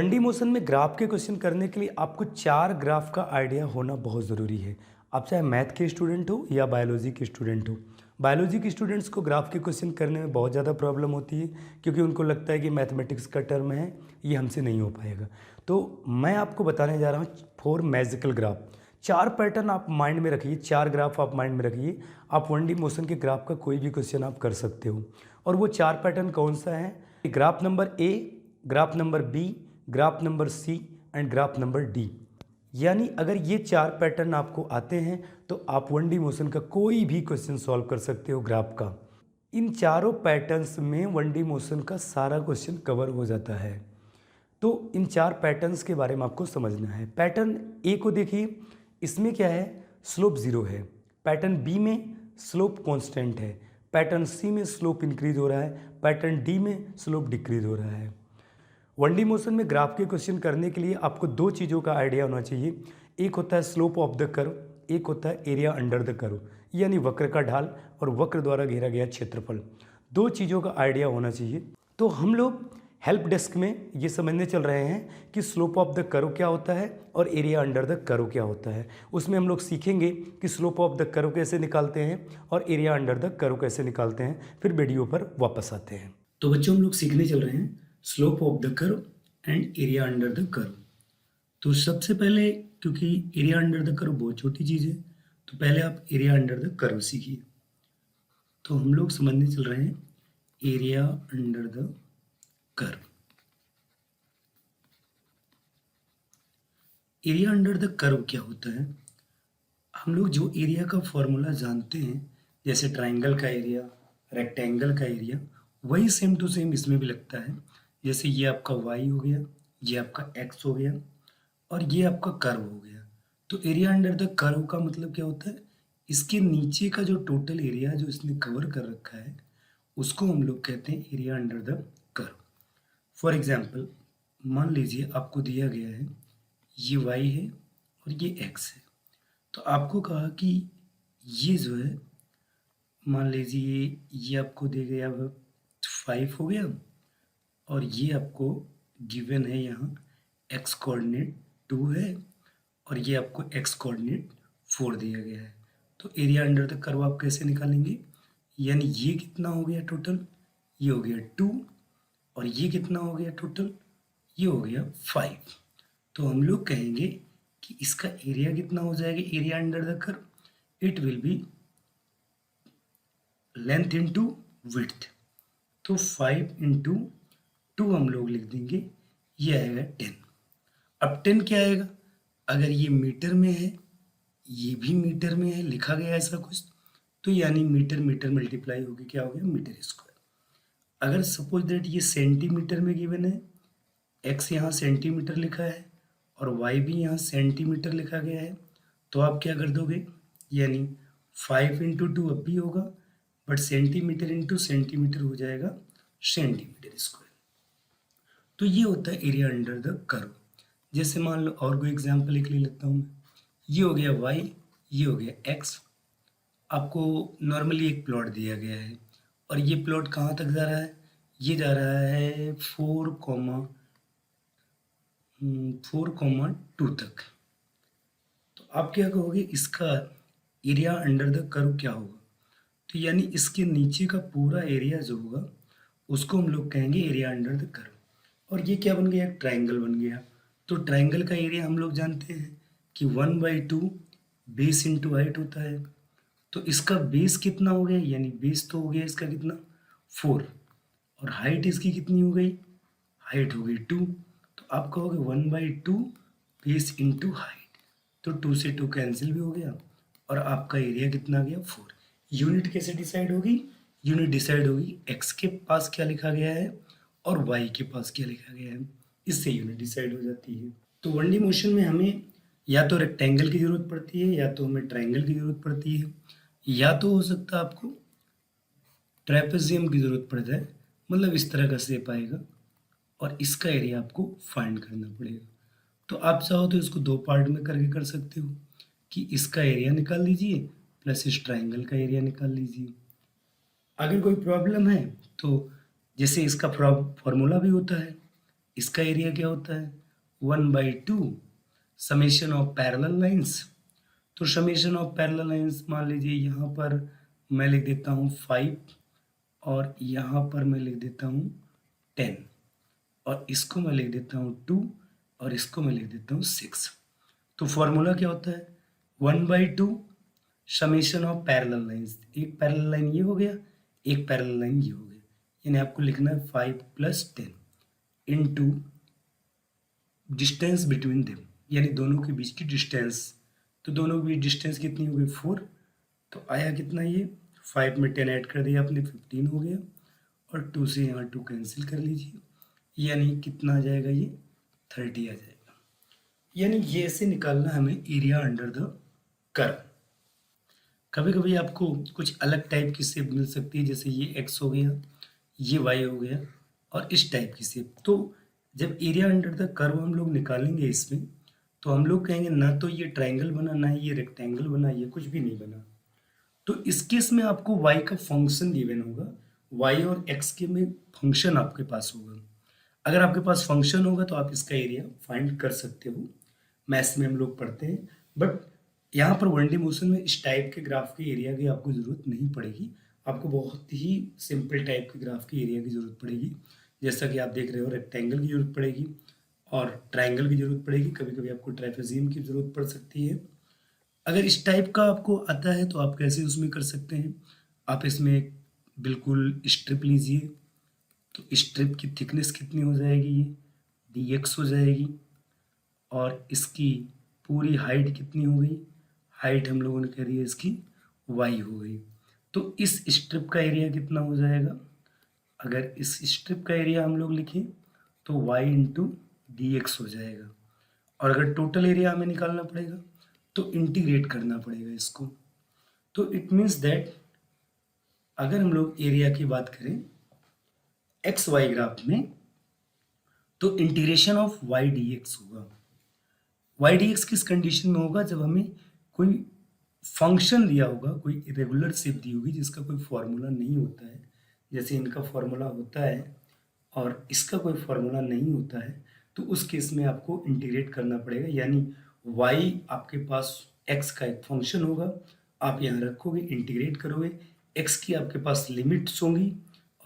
1D motion में graph के question करने के लिए आपको 4 ग्राफ का आइडिया होना बहुत ज़रूरी है। आप चाहे मैथ के स्टूडेंट हो या बायोलॉजी के स्टूडेंट हो। बायोलॉजी के स्टूडेंट्स को ग्राफ के क्वेश्चन करने में बहुत ज़्यादा प्रॉब्लम होती है क्योंकि उनको लगता है कि मैथमेटिक्स का टर्म है, ये हमसे नहीं हो पाएगा। तो मैं आपको बताने जा रहा हूँ 4 मैजिकल ग्राफ। 4 पैटर्न आप माइंड में रखिए, 4 ग्राफ आप माइंड में रखिए। आप 1D मोशन के ग्राफ का कोई भी क्वेश्चन आप कर सकते हो। और वो 4 पैटर्न कौन सा है? Graph number A, graph number B, graph number C and graph number D. यानी अगर ये 4 पैटर्न आपको आते हैं तो आप 1D मोशन का कोई भी क्वेश्चन सॉल्व कर सकते हो ग्राफ का। इन चारों पैटर्न्स में 1D मोशन का सारा क्वेश्चन कवर हो जाता है। तो इन 4 पैटर्न्स के बारे में आपको समझना है। पैटर्न ए को देखिए, इसमें क्या है? स्लोप 0 है। पैटर्न बी में स्लोप कांस्टेंट है। पैटर्न सी में स्लोप इंक्रीज हो रहा है। पैटर्न डी में स्लोप डिक्रीज हो रहा है। 1D मोशन में ग्राफ के क्वेश्चन करने के लिए आपको 2 चीज़ों का आइडिया होना चाहिए। एक होता है स्लोप ऑफ द कर्व, एक होता है एरिया अंडर द कर्व, यानी वक्र का ढाल और वक्र द्वारा घेरा गया क्षेत्रफल। 2 चीज़ों का आइडिया होना चाहिए। तो हम लोग हेल्प डेस्क में ये समझने चल रहे हैं कि स्लोप ऑफ द कर्व क्या होता है और एरिया अंडर द कर्व क्या होता है। उसमें हम लोग सीखेंगे कि स्लोप ऑफ द कर्व कैसे निकालते हैं और एरिया अंडर द कर्व कैसे निकालते हैं। फिर वीडियो पर वापस आते हैं। तो बच्चों, हम लोग सीखने चल रहे हैं slope of the curve and area under the curve. तो सबसे पहले, क्योंकि एरिया अंडर द कर्व बहुत छोटी चीज़ है, तो पहले आप एरिया अंडर द कर्व सीखिए। तो हम लोग समझने चल रहे हैं area under the curve. Area under the curve क्या होता है? हम लोग जो एरिया का फॉर्मूला जानते हैं, जैसे ट्राइंगल का एरिया, रेक्टेंगल का एरिया, वही सेम टू सेम इसमें भी लगता है। जैसे ये आपका y हो गया, ये आपका x हो गया और ये आपका कर्व हो गया। तो एरिया अंडर द कर्व का मतलब क्या होता है? इसके नीचे का जो टोटल एरिया जो इसने कवर कर रखा है, उसको हम लोग कहते हैं area under the curve. For example, मान लीजिए आपको दिया गया है ये y है और ये x है। तो आपको कहा कि ये जो है, मान लीजिए ये आपको दे गया 5 हो गया और ये आपको गिवन है यहाँ x कोऑर्डिनेट 2 है और ये आपको x कोऑर्डिनेट 4 दिया गया है। तो एरिया अंडर द कर्व आप कैसे निकालेंगे? यानी ये कितना हो गया टोटल? ये हो गया 2 और ये कितना हो गया टोटल? ये हो गया 5। तो हम लोग कहेंगे कि इसका एरिया कितना हो जाएगा? Area under the curve, it will be length into width. तो 5 इंटू 2 हम लोग लिख देंगे, ये आएगा 10। अब 10 क्या आएगा? अगर ये मीटर में है, ये भी मीटर में है, लिखा गया ऐसा कुछ, तो यानी मीटर मीटर मल्टीप्लाई होगी, क्या हो गया? Metre square. अगर सपोज दैट ये सेंटीमीटर में गिवन है, x यहाँ सेंटीमीटर लिखा है और y भी यहाँ सेंटीमीटर लिखा गया है, तो आप क्या कर दोगे? यानी 5 इंटू 2 अब भी होगा, बट सेंटीमीटर इंटू सेंटीमीटर हो जाएगा सेंटीमीटर स्क्वायर। तो ये होता है एरिया अंडर द कर्व। जैसे मान लो और कोई एग्जांपल लिख ले लेता हूँ मैं। ये हो गया y, ये हो गया x। आपको नॉर्मली एक प्लॉट दिया गया है और ये प्लॉट कहाँ तक जा रहा है? ये जा रहा है 4,2 तक। तो आप क्या कहोगे? इसका एरिया अंडर द कर्व क्या होगा? तो यानी इसके नीचे का पूरा एरिया जो होगा उसको हम लोग कहेंगे एरिया अंडर द कर्व। और ये क्या बन गया? ट्राइंगल बन गया। तो ट्राइंगल का एरिया हम लोग जानते हैं कि 1/2 बेस इंटू हाइट होता है। तो इसका बेस कितना हो गया? यानी बेस तो हो गया इसका कितना? 4 और हाइट इसकी कितनी हो गई? हाइट हो गई 2। तो आप कहोगे 1/2 बेस इंटू हाइट, तो 2 से 2 कैंसिल भी हो गया और आपका एरिया कितना आ गया? 4। यूनिट कैसे डिसाइड होगी? यूनिट डिसाइड होगी x के पास क्या लिखा गया है और y के पास क्या लिखा गया है, इससे यूनिट डिसाइड हो जाती है। तो 1D मोशन में हमें या तो रेक्टेंगल की जरूरत पड़ती है, या तो हमें ट्राइंगल की जरूरत पड़ती है, या तो हो सकता है आपको ट्रेपेजियम की जरूरत पड़ जाए, मतलब इस तरह का शेप आएगा और इसका एरिया आपको फाइंड करना पड़ेगा। तो आप चाहो तो इसको 2 पार्ट में करके कर सकते हो कि इसका एरिया निकाल लीजिए प्लस इस ट्राइंगल का एरिया निकाल लीजिए। अगर कोई प्रॉब्लम है तो जैसे इसका फॉर्मूला भी होता है, इसका एरिया क्या होता है 1/2 समेशन ऑफ पैरेलल लाइंस। तो समेशन ऑफ पैरेलल लाइंस मान लीजिए यहाँ पर मैं लिख देता हूँ 5 और यहाँ पर मैं लिख देता हूँ 10 और इसको मैं लिख देता हूँ 2 और इसको मैं लिख देता हूँ 6। तो फॉर्मूला क्या होता है 1/2 समेशन ऑफ पैरेलल लाइंस। एक पैरेलल लाइन ये हो गया, एक पैरेलल लाइन ये हो गया, यानी आपको लिखना है 5 + 10 इनटू डिस्टेंस बिटवीन देम, यानी दोनों के बीच की डिस्टेंस। तो दोनों के बीच डिस्टेंस कितनी हो गई 4। तो आया कितना ये 5 में 10 ऐड कर दिया आपने 15 हो गया और 2 से यहाँ 2 कैंसिल कर लीजिए, यानी कितना आ जाएगा ये 30 आ जाएगा। यानी ये ऐसे निकालना हमें एरिया अंडर द कर्व। कभी कभी आपको कुछ अलग टाइप की शेप मिल सकती है, जैसे ये एक्स हो गया, ये वाई हो गया और इस टाइप की शेप। तो जब एरिया अंडर द कर्व हम लोग निकालेंगे इसमें, तो हम लोग कहेंगे ना तो ये ट्राइंगल बना, ना ये रेक्टेंगल बना, ये कुछ भी नहीं बना। तो इस केस में आपको y का फंक्शन गिवन होगा, y और x के में फंक्शन आपके पास होगा। अगर आपके पास फंक्शन होगा तो आप इसका एरिया फाइंड कर सकते हो, मैथ्स में हम लोग पढ़ते हैं। बट यहाँ पर वन डी मोशन में इस टाइप के ग्राफ के एरिया की आपको ज़रूरत नहीं पड़ेगी, आपको बहुत ही सिंपल टाइप के ग्राफ के एरिया की ज़रूरत पड़ेगी। जैसा कि आप देख रहे हो रेक्टेंगल की ज़रूरत पड़ेगी और ट्राइंगल की ज़रूरत पड़ेगी, कभी कभी आपको ट्राइपेजियम की ज़रूरत पड़ सकती है। अगर इस टाइप का आपको आता है तो आप कैसे उसमें कर सकते हैं, आप इसमें एक बिल्कुल स्ट्रिप लीजिए। तो स्ट्रिप की थिकनेस कितनी हो जाएगी, ये dx हो जाएगी और इसकी पूरी हाइट कितनी हो गई, हाइट हम लोगों ने कह दी है इसकी y हो गई। तो इस स्ट्रिप का एरिया कितना हो जाएगा, अगर इस स्ट्रिप का एरिया हम लोग लिखें तो y इंटू dx हो जाएगा। और अगर टोटल एरिया हमें निकालना पड़ेगा तो इंटीग्रेट करना पड़ेगा इसको। तो इट मीन्स दैट अगर हम लोग एरिया की बात करें एक्स वाई ग्राफ में, तो integration of Y D X होगा। वाई डी एक्स किस कंडीशन में होगा, जब हमें कोई फंक्शन दिया होगा, कोई इरेगुलर शेप दी होगी जिसका कोई फॉर्मूला नहीं होता है, जैसे इनका फॉर्मूला होता है और इसका कोई फॉर्मूला नहीं होता है, तो उस केस में आपको इंटीग्रेट करना पड़ेगा। यानी y आपके पास x का एक फंक्शन होगा, आप यहाँ रखोगे, इंटीग्रेट करोगे, x की आपके पास लिमिट्स होंगी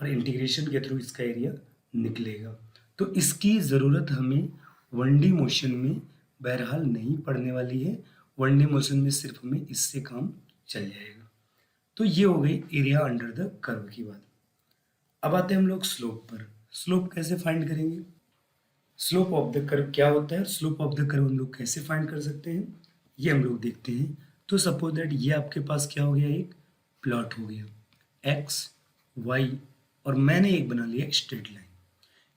और इंटीग्रेशन के थ्रू इसका एरिया निकलेगा। तो इसकी ज़रूरत हमें वन डी मोशन में बहरहाल नहीं पड़ने वाली है, वन डी मोशन में सिर्फ हमें इससे काम चल जाएगा। तो ये हो गई एरिया अंडर द कर्व की बात। अब आते हैं हम लोग स्लोप पर। स्लोप कैसे फाइंड करेंगे, स्लोप ऑफ द कर्व क्या होता है, स्लोप ऑफ द कर्व हम लोग कैसे फाइंड कर सकते हैं, ये हम लोग देखते हैं। तो सपोज दैट ये आपके पास क्या हो गया, एक प्लॉट हो गया एक्स वाई और मैंने एक बना लिया स्ट्रेट लाइन।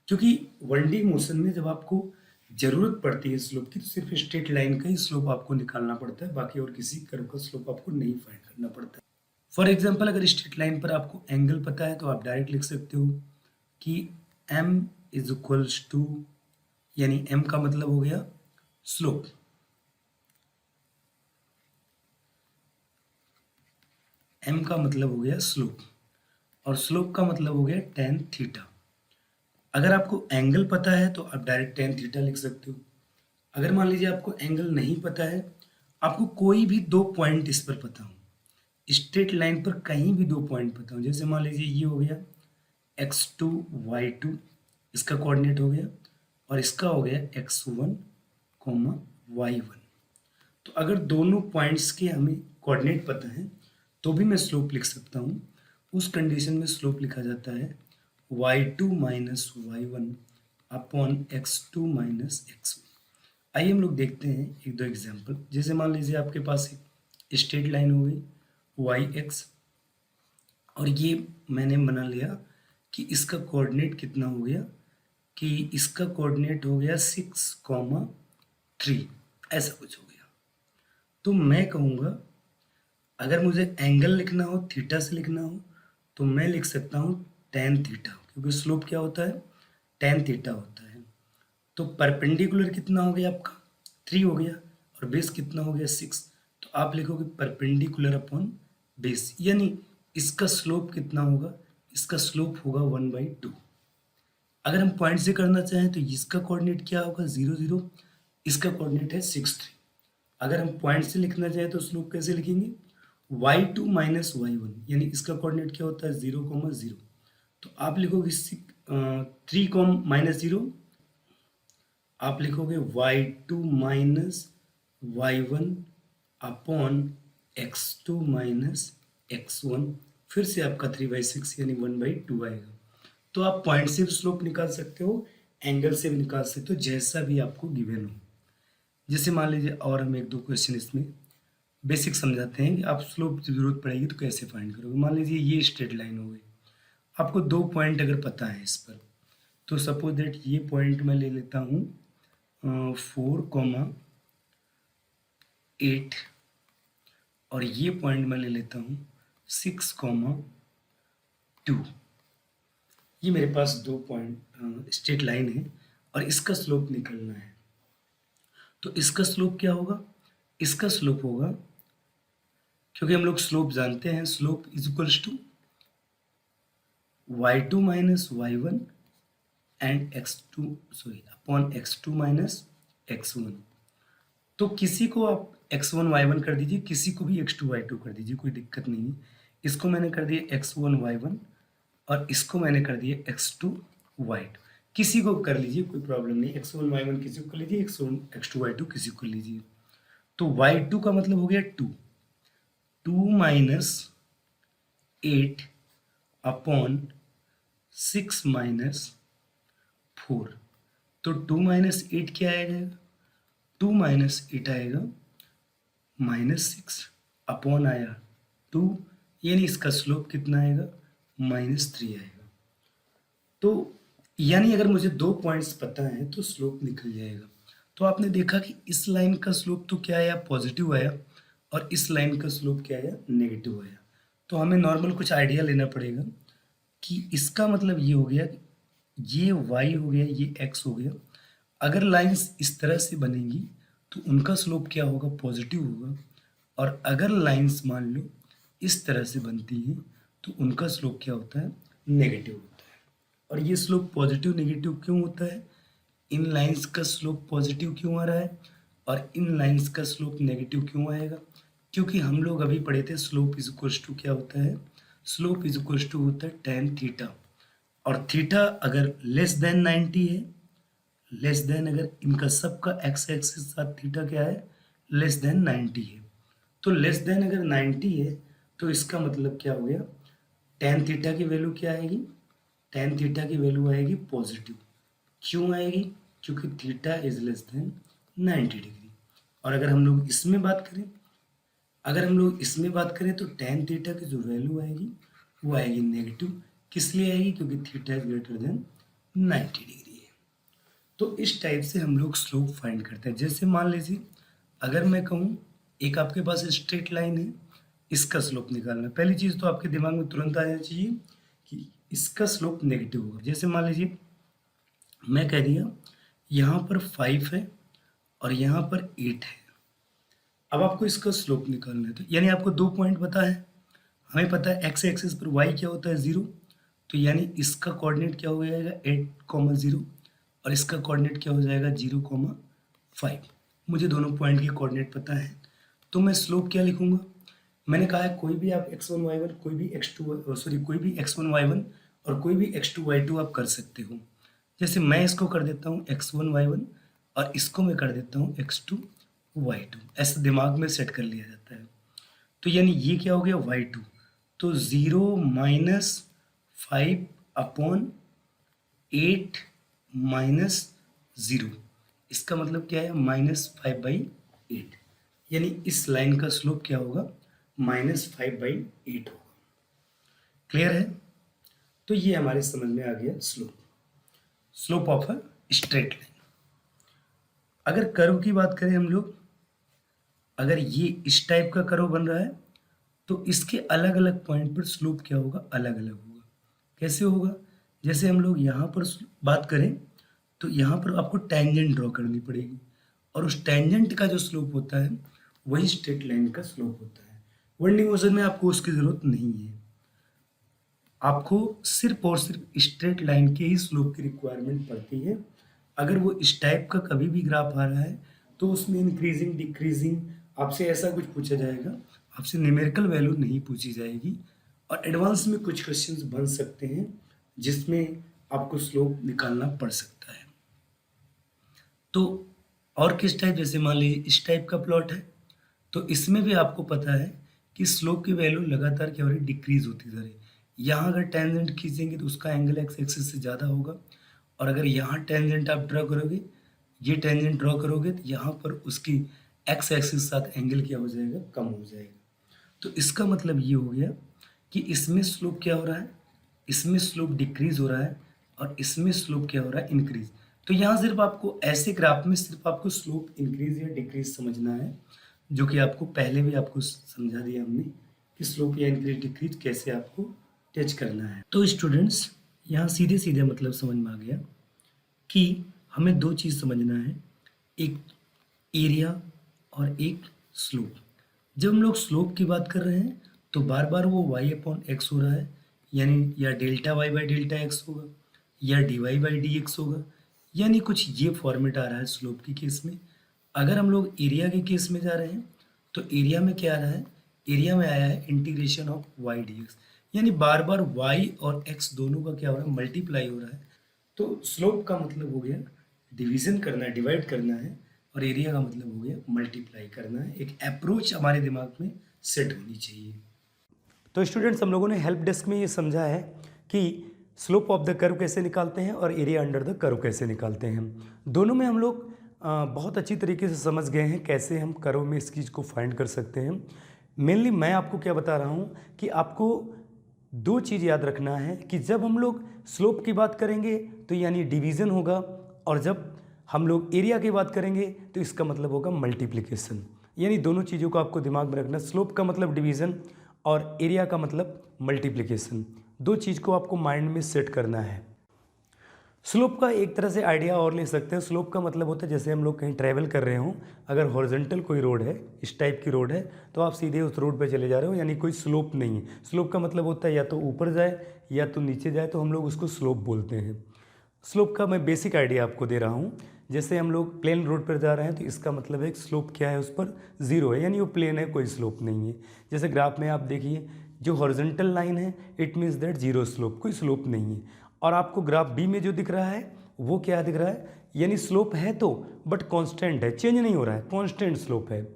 क्योंकि वन डी मोशन में जब आपको जरूरत पड़ती है स्लोप की, तो सिर्फ स्ट्रेट लाइन का ही स्लोप आपको निकालना पड़ता है, बाकी और किसी कर्व का स्लोप आपको नहीं फाइंड करना पड़ता है। फॉर एग्जाम्पल अगर स्ट्रेट लाइन पर आपको एंगल पता है तो आप डायरेक्ट लिख सकते हो कि m इज इक्वल्स टू, यानी m का मतलब हो गया स्लोप, m का मतलब हो गया स्लोप और स्लोप का मतलब हो गया tan थीटा। अगर आपको एंगल पता है तो आप डायरेक्ट tan थीटा लिख सकते हो। अगर मान लीजिए आपको एंगल नहीं पता है, आपको कोई भी दो पॉइंट इस पर पता हो, स्ट्रेट लाइन पर कहीं भी दो पॉइंट पता हो, जैसे मान लीजिए ये हो गया x2 y2, इसका कोऑर्डिनेट हो गया और इसका हो गया x1 y1। तो अगर दोनों पॉइंट्स के हमें कोऑर्डिनेट पता है तो भी मैं स्लोप लिख सकता हूँ। उस कंडीशन में स्लोप लिखा जाता है y2 minus y1 upon x2 minus x1। आइए हम लोग देखते हैं एक दो एग्जाम्पल। जैसे मान लीजिए आपके पास एक स्ट्रेट लाइन हो गई yx और ये मैंने बना लिया कि इसका कोऑर्डिनेट कितना हो गया, कि इसका कोऑर्डिनेट हो गया 6,3, ऐसा कुछ हो गया। तो मैं कहूँगा अगर मुझे एंगल लिखना हो, थीटा से लिखना हो, तो मैं लिख सकता हूँ tan थीटा, क्योंकि स्लोप क्या होता है tan थीटा होता है। तो परपेंडिकुलर कितना हो गया आपका 3 हो गया और बेस कितना हो गया 6, तो आप लिखोगे परपेंडिकुलर अपॉन बेस, यानी इसका स्लोप कितना होगा, इसका स्लोप होगा 1/2। अगर हम पॉइंट से करना चाहें तो इसका कोऑर्डिनेट क्या होगा 0 0, इसका कोऑर्डिनेट है 6 3। अगर हम पॉइंट से लिखना चाहें तो स्लोप कैसे लिखेंगे y2 माइनस y1, यानी इसका कोऑर्डिनेट क्या होता है 0 0। तो आप लिखोगे 3 माइनस 0, आप लिखोगे y2 minus y1 upon x2 minus x1, फिर से आपका 3/6 यानी 1/2 आएगा। तो आप पॉइंट से भी स्लोप निकाल सकते हो, एंगल से भी निकाल सकते हो, जैसा भी आपको गिवन हो। जैसे मान लीजिए और हम एक दो क्वेश्चन इसमें बेसिक समझाते हैं कि आप स्लोप की जरूरत पड़ेगी तो कैसे फाइंड करोगे। मान लीजिए ये स्ट्रेट लाइन हो गई, आपको 2 पॉइंट अगर पता है इस पर, तो सपोज दैट ये पॉइंट मैं ले लेता हूँ 4,8 और ये पॉइंट मैं ले लेता हूँ 6,2। ये मेरे पास 2 पॉइंट स्ट्रेट लाइन है और इसका स्लोप निकलना है। तो इसका स्लोप क्या होगा, इसका स्लोप होगा, क्योंकि हम लोग स्लोप जानते हैं, slope is equals to y2 minus y1 and upon x2 minus x1। तो किसी को आप x1 y1 कर दीजिए, किसी को भी x2 y2 कर दीजिए, कोई दिक्कत नहीं है। इसको मैंने कर दिया x1 y1 और इसको मैंने कर दिया x2 y2। किसी को कर लीजिए, कोई प्रॉब्लम नहीं, x1 y1 किसी को कर लीजिए, x2 y2 किसी को लीजिए। तो y2 का मतलब हो गया 2 माइनस 8 अपॉन 6 माइनस 4। तो 2 माइनस 8 क्या आएगा, 2 माइनस 8 आएगा -6 अपॉन आया 2, यानी इसका स्लोप कितना आएगा -3 आएगा। तो यानी अगर मुझे 2 पॉइंट्स पता है तो स्लोप निकल जाएगा। तो आपने देखा कि इस लाइन का स्लोप तो क्या आया, पॉजिटिव आया, और इस लाइन का स्लोप क्या आया, नेगेटिव आया। तो हमें नॉर्मल कुछ आइडिया लेना पड़ेगा कि इसका मतलब ये हो गया, ये y हो गया, ये x हो गया। अगर लाइंस इस तरह से बनेंगी तो उनका स्लोप क्या होगा, पॉजिटिव होगा। और अगर लाइंस मान लो इस तरह से बनती हैं तो उनका स्लोप क्या होता है, नेगेटिव होता है। और ये स्लोप पॉजिटिव नेगेटिव क्यों होता है, इन लाइंस का स्लोप पॉजिटिव क्यों आ रहा है और इन लाइंस का स्लोप नेगेटिव क्यों आएगा, क्योंकि हम लोग अभी पढ़े थे स्लोप इज इक्वल्स टू क्या होता है, स्लोप इज इक्वल्स टू होता है tan थीटा। और थीटा अगर लेस देन 90 है, लेस देन अगर इनका सबका एक्स एक्सिस साथ थीटा क्या है, लेस देन 90 है। तो लेस देन अगर 90 है तो इसका मतलब क्या हो गया, tan थीटा की वैल्यू क्या आएगी, tan थीटा की वैल्यू आएगी पॉजिटिव। क्यों आएगी, क्योंकि theta is less than 90 degree. और अगर हम लोग इसमें बात करें, अगर हम लोग इसमें बात करें तो tan थीटा की जो वैल्यू आएगी वो आएगी नेगेटिव। किस लिए आएगी, क्योंकि theta is greater than 90 degree है। तो इस टाइप से हम लोग स्लोप फाइंड करते हैं। जैसे मान लीजिए अगर मैं कहूँ एक आपके पास स्ट्रेट लाइन है, इसका स्लोप निकालना, पहली चीज़ तो आपके दिमाग में तुरंत आ जाना चाहिए कि इसका स्लोप नेगेटिव होगा। जैसे मान लीजिए मैं कह दिया यहाँ पर 5 है और यहाँ पर 8 है। अब आपको इसका स्लोप निकालना है, तो यानी आपको 2 पॉइंट पता है। हमें पता है एक्स एक्सिस पर y क्या होता है 0, तो यानी इसका कोऑर्डिनेट क्या हो जाएगा 8,0 और इसका कोऑर्डिनेट क्या हो जाएगा 0,5। मुझे दोनों पॉइंट के कोऑर्डिनेट पता है, तो मैं स्लोप क्या लिखूंगा, मैंने कहा है कोई भी आप x1 y1 कोई भी कोई भी x1 y1 और कोई भी x2 y2 आप कर सकते हो। जैसे मैं इसको कर देता हूँ x1 y1 और इसको मैं कर देता हूँ x2 y2, ऐसे दिमाग में सेट कर लिया जाता है। तो यानी ये क्या हो गया y2, तो 0 माइनस 5 अपॉन 8 माइनस 0, इसका मतलब क्या है -5/8, यानी इस लाइन का स्लोप क्या होगा -5/8 होगा। क्लियर है, तो ये हमारे समझ में आ गया slope of a straight line. अगर कर्व की बात करें हम लोग, अगर ये इस टाइप का कर्व बन रहा है तो इसके अलग अलग पॉइंट पर स्लोप क्या होगा, अलग अलग होगा। कैसे होगा, जैसे हम लोग यहाँ पर बात करें तो यहाँ पर आपको टेंजेंट ड्रॉ करनी पड़ेगी और उस टेंजेंट का जो स्लोप होता है वही स्ट्रेट लाइन का स्लोप होता है। वर्निंग मोशन में आपको उसकी ज़रूरत नहीं है। आपको सिर्फ और सिर्फ स्ट्रेट लाइन के ही स्लोप की रिक्वायरमेंट पड़ती है। अगर वो इस टाइप का कभी भी ग्राफ आ रहा है तो उसमें इंक्रीजिंग डिक्रीजिंग आपसे ऐसा कुछ पूछा जाएगा, आपसे न्यूमेरिकल वैल्यू नहीं पूछी जाएगी। और एडवांस में कुछ क्वेश्चंस बन सकते हैं जिसमें आपको स्लोप निकालना पड़ सकता है। तो और किस टाइप, जैसे मान लीजिए इस टाइप का प्लॉट है तो इसमें भी आपको पता है कि स्लोप की वैल्यू लगातार क्या हो रही है, डिक्रीज होती जा रही है। यहाँ अगर टेंजेंट खींचेंगे तो उसका एंगल एक्स एक्सिस से ज़्यादा होगा, और अगर यहाँ टेंजेंट आप ड्रॉ करोगे, ये टेंजेंट ड्रॉ करोगे तो यहाँ पर उसकी एक्स एक्सिस साथ एंगल क्या हो जाएगा, कम हो जाएगा। तो इसका मतलब ये हो गया कि इसमें स्लोप क्या हो रहा है, इसमें स्लोप डिक्रीज हो रहा है और इसमें स्लोप क्या हो रहा है, इंक्रीज। तो यहाँ सिर्फ आपको ऐसे ग्राफ में सिर्फ आपको स्लोप इंक्रीज या डिक्रीज समझना है, जो कि आपको पहले भी आपको समझा दिया हमने कि स्लोप या इंक्रीज डिक्रीज कैसे आपको टच करना है। तो स्टूडेंट्स यहाँ सीधे सीधे मतलब समझ में आ गया कि हमें दो चीज़ समझना है, एक एरिया और एक स्लोप। जब हम लोग स्लोप की बात कर रहे हैं तो बार बार वो y अपॉन एक्स हो रहा है, यानी या delta y by delta x होगा या dy बाई डी एक्स होगा, यानी कुछ ये फॉर्मेट आ रहा है स्लोप के केस में। अगर हम लोग एरिया के केस में जा रहे हैं तो एरिया में क्या आ रहा है, एरिया में आया है इंटीग्रेशन ऑफ y dx, यानी बार बार y और x दोनों का क्या हो रहा है, मल्टीप्लाई हो रहा है। तो स्लोप का मतलब हो गया डिवीजन करना है, डिवाइड करना है, और एरिया का मतलब हो गया मल्टीप्लाई करना है। एक अप्रोच हमारे दिमाग में सेट होनी चाहिए। तो स्टूडेंट्स हम लोगों ने हेल्प डेस्क में ये समझा है कि स्लोप ऑफ द कर्व कैसे निकालते हैं और एरिया अंडर द कर्व कैसे निकालते हैं। दोनों में हम लोग बहुत अच्छी तरीके से समझ गए हैं कैसे हम कर्व में इस चीज़ को फाइंड कर सकते हैं। मेनली मैं आपको क्या बता रहा हूँ कि आपको दो चीज़ याद रखना है कि जब हम लोग स्लोप की बात करेंगे तो यानी डिवीज़न होगा, और जब हम लोग एरिया की बात करेंगे तो इसका मतलब होगा मल्टीप्लिकेशन। यानी दोनों चीज़ों को आपको दिमाग में रखना, स्लोप का मतलब डिवीज़न और एरिया का मतलब मल्टीप्लिकेशन। दो चीज़ को आपको माइंड में सेट करना है। स्लोप का एक तरह से आइडिया और ले सकते हैं। स्लोप का मतलब होता है जैसे हम लोग कहीं ट्रैवल कर रहे हों, अगर हॉरिजॉन्टल कोई रोड है, इस टाइप की रोड है, तो आप सीधे उस रोड पे चले जा रहे हो, यानी कोई स्लोप नहीं है। स्लोप का मतलब होता है या तो ऊपर जाए या तो नीचे जाए, तो हम लोग उसको स्लोप बोलते हैं। स्लोप का मैं बेसिक आइडिया आपको दे रहा हूँ। जैसे हम लोग प्लेन रोड पर जा रहे हैं तो इसका मतलब है स्लोप क्या है, उस पर ज़ीरो है, यानी वो प्लेन है, कोई स्लोप नहीं है। जैसे ग्राफ में आप देखिए जो हॉरिजॉन्टल लाइन है it means that zero slope, कोई स्लोप नहीं है। और आपको ग्राफ बी में जो दिख रहा है वो क्या दिख रहा है, यानी स्लोप है तो बट कांस्टेंट है, चेंज नहीं हो रहा है, कांस्टेंट स्लोप है।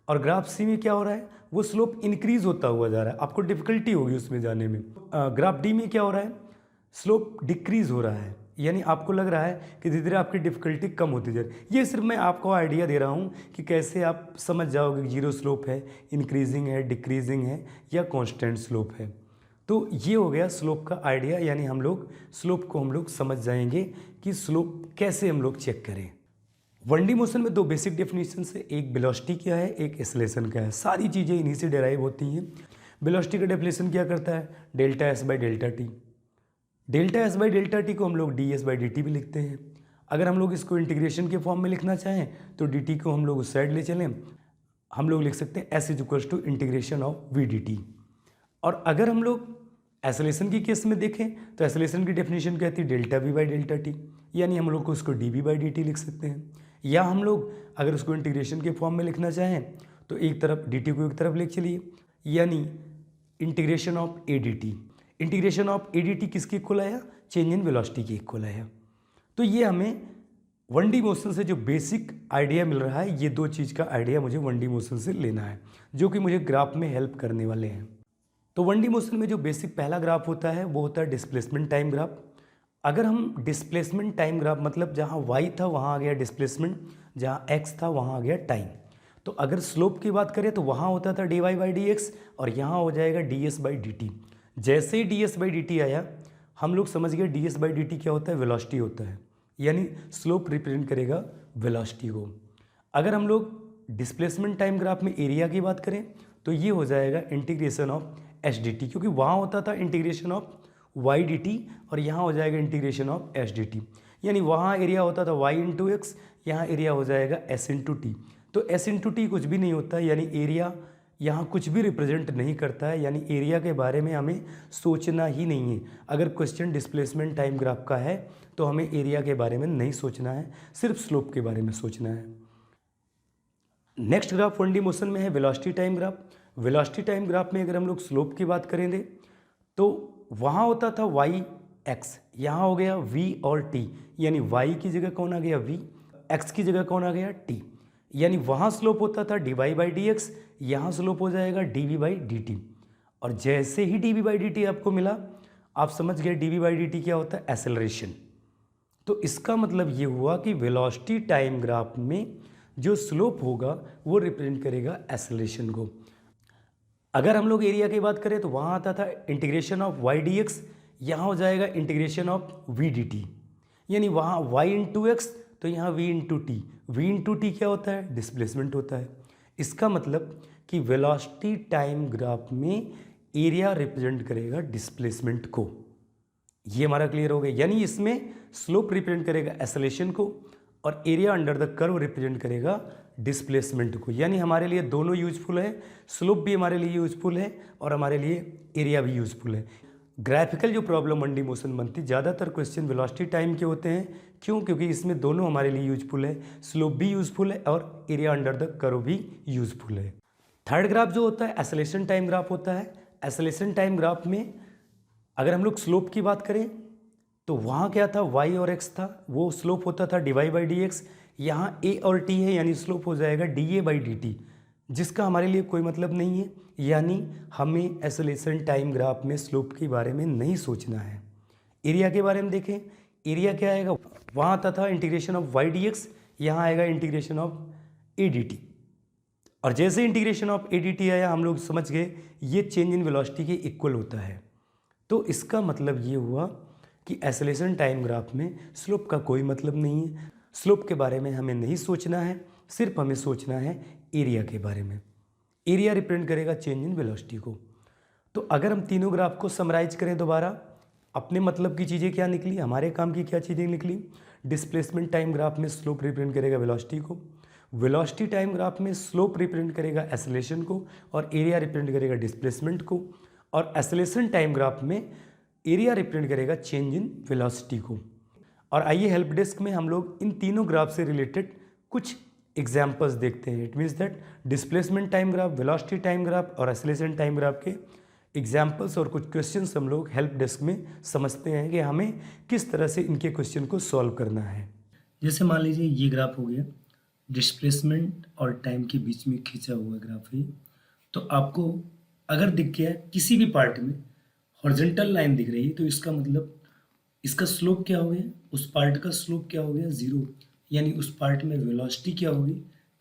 और ग्राफ सी में क्या हो रहा है, वो स्लोप इंक्रीज होता हुआ जा रहा है, आपको डिफिकल्टी होगी उसमें जाने में। ग्राफ डी में क्या हो रहा है, स्लोप डिक्रीज हो रहा है, यानी आपको लग रहा है कि धीरे धीरे आपकी डिफिकल्टी कम होती जा रही है। ये सिर्फ मैं आपको आइडिया दे रहा हूँ कि कैसे आप समझ जाओगे कि जीरो स्लोप है, इंक्रीजिंग है, डिक्रीजिंग है या कांस्टेंट स्लोप है। तो ये हो गया स्लोप का आइडिया, यानी हम लोग स्लोप को हम लोग समझ जाएंगे कि स्लोप कैसे हम लोग चेक करें। 1D मोशन में दो बेसिक डेफिनेशन है, एक वेलोसिटी क्या है, एक एक्सेलरेशन क्या है। सारी चीज़ें इन्हीं से डेराइव होती हैं। वेलोसिटी का डेफिनेशन क्या करता है, delta S by delta T. Delta S by delta T को हम लोग D S by D T भी लिखते हैं। अगर हम लोग इसको इंटीग्रेशन के फॉर्म में लिखना चाहें तो डी टी को हम लोग उस साइड ले चलें, हम लोग लिख सकते हैं S is equals to integration of V D T. और अगर हम लोग एसोलेशन की केस में देखें तो एसोलेशन की डेफिनेशन क्या थी, delta V by delta T, यानी हम लोग को उसको D V by D T लिख सकते हैं। या हम लोग अगर उसको इंटीग्रेशन के फॉर्म में लिखना चाहें तो एक तरफ डी टी को एक तरफ ले चलिए, यानी integration of A D T. Integration of A D T किसके इक्वल आया, चेंज इन वेलोसिटी के इक्वल आया। तो ये हमें 1D मोशन से जो बेसिक आइडिया मिल रहा है, ये दो चीज़ का आइडिया मुझे 1D मोशन से लेना है, जो कि मुझे ग्राफ में हेल्प करने वाले हैं। तो 1D मोशन में जो बेसिक पहला ग्राफ होता है वो होता है डिस्प्लेसमेंट टाइम ग्राफ। अगर हम डिस्प्लेसमेंट टाइम ग्राफ मतलब जहाँ y था वहाँ आ गया डिस्प्लेसमेंट, जहाँ x था वहाँ आ गया टाइम। तो अगर स्लोप की बात करें तो वहाँ होता था dy बाई डी एक्स और यहाँ हो जाएगा ds बाई डी टी। जैसे ही ds बाई डी टी आया हम लोग समझ गए ds बाई डी टी क्या होता है, वेलोसिटी होता है, यानी स्लोप रिप्रेजेंट करेगा वेलोसिटी को। अगर हम लोग डिस्प्लेसमेंट टाइम ग्राफ में एरिया की बात करें तो ये हो जाएगा integration of H D T, क्योंकि वहाँ होता था integration of Y D T और यहाँ हो जाएगा integration of H D T, यानी वहाँ एरिया होता था वाई इंटू एक्स, यहाँ एरिया हो जाएगा एस इंटू टी। तो एस इंटू टी कुछ भी नहीं होता, यानी एरिया यहाँ कुछ भी रिप्रेजेंट नहीं करता है, यानी एरिया के बारे में हमें सोचना ही नहीं है। अगर क्वेश्चन डिस्प्लेसमेंट टाइम ग्राफ का है तो हमें एरिया के बारे में नहीं सोचना है, सिर्फ स्लोप के बारे में सोचना है। नेक्स्ट ग्राफ 1D मोशन में है velocity time graph. Velocity time graph में अगर हम लोग स्लोप की बात करेंगे तो वहाँ होता था वाई एक्स, यहाँ हो गया वी और टी, यानी वाई की जगह कौन आ गया वी, एक्स की जगह कौन आ गया टी। यानी वहाँ स्लोप होता था D Y by D X, यहाँ स्लोप हो जाएगा D V by D T. और जैसे ही D V by D T आपको मिला, आप समझ गए D V by D T क्या होता है, एक्सेलरेशन। तो इसका मतलब ये हुआ कि वेलोसिटी टाइम ग्राफ में जो स्लोप होगा वो रिप्रेजेंट करेगा एक्सेलरेशन को। अगर हम लोग एरिया की बात करें तो वहाँ आता था integration of Y D X, यहाँ हो जाएगा integration of V D T. यानी वहाँ वाई इंटू एक्स तो यहाँ V into T. V into T क्या होता है, डिस्प्लेसमेंट होता है। इसका मतलब कि वेलोसिटी टाइम ग्राफ में एरिया रिप्रेजेंट करेगा डिस्प्लेसमेंट को। ये हमारा क्लियर हो गया। यानी इसमें स्लोप रिप्रेजेंट करेगा एक्सेलरेशन को और area under the curve represent करेगा डिस्प्लेसमेंट को। यानी हमारे लिए दोनों यूजफुल है, स्लोप भी हमारे लिए यूजफुल है और हमारे लिए एरिया भी यूजफुल है। ग्राफिकल जो प्रॉब्लम 1D मोशन बनती, ज़्यादातर क्वेश्चन वेलोसिटी टाइम के होते हैं। क्यों? क्योंकि इसमें दोनों हमारे लिए यूजफुल है, स्लोप भी यूजफुल है और एरिया अंडर द कर्व भी यूजफुल है। थर्ड ग्राफ जो होता है एक्सेलरेशन टाइम ग्राफ होता है। एक्सेलरेशन टाइम ग्राफ में अगर हम लोग स्लोप की बात करें तो वहाँ क्या था, वाई और एक्स था, वो स्लोप होता था D Y by D X. यहाँ ए और टी है, यानी स्लोप हो जाएगा D A by D T, जिसका हमारे लिए कोई मतलब नहीं है। यानी हमें एक्सेलरेशन टाइम ग्राफ में स्लोप के बारे में नहीं सोचना है। एरिया के बारे में देखें, एरिया क्या आएगा, वहाँ आता था integration of Y D X, यहाँ आएगा integration of A D T. और जैसे integration of A D T आया, हम लोग समझ गए ये चेंज इन वेलोसिटी के इक्वल होता है। तो इसका मतलब ये हुआ कि एक्सेलरेशन टाइम ग्राफ में स्लोप का कोई मतलब नहीं है। स्लोप के बारे में हमें नहीं सोचना है, सिर्फ हमें सोचना है एरिया के बारे में। एरिया रिप्रेजेंट करेगा चेंज इन वेलोसिटी को। तो अगर हम तीनों ग्राफ को समराइज करें दोबारा, अपने मतलब की चीज़ें क्या निकली, हमारे काम की क्या चीज़ें निकली। डिस्प्लेसमेंट टाइम ग्राफ में स्लोप रिप्रेजेंट करेगा वेलोसिटी को, वेलोसिटी टाइम ग्राफ में स्लोप रिप्रेजेंट करेगा एक्सेलरेशन को और एरिया रिप्रेजेंट करेगा डिस्प्लेसमेंट को, और एक्सेलरेशन टाइम ग्राफ में एरिया रिप्रेजेंट करेगा चेंज इन वेलोसिटी को। और आइए हेल्प डेस्क में हम लोग इन तीनों ग्राफ से रिलेटेड कुछ एग्जाम्पल्स देखते हैं। It means that displacement time graph, velocity time graph और एक्सेलरेशन टाइम ग्राफ के एग्जाम्पल्स और कुछ क्वेश्चंस हम लोग हेल्प डेस्क में समझते हैं कि हमें किस तरह से इनके क्वेश्चन को सॉल्व करना है। जैसे मान लीजिए ये ग्राफ हो गया, डिस्प्लेसमेंट और टाइम के बीच में खींचा हुआ ग्राफ है। तो आपको अगर दिख गया किसी भी पार्ट में हॉरिजॉन्टल लाइन दिख रही है, तो इसका मतलब इसका स्लोप क्या हो गया, उस पार्ट का स्लोप क्या हो गया, जीरो। यानी उस पार्ट में वेलोसिटी क्या होगी,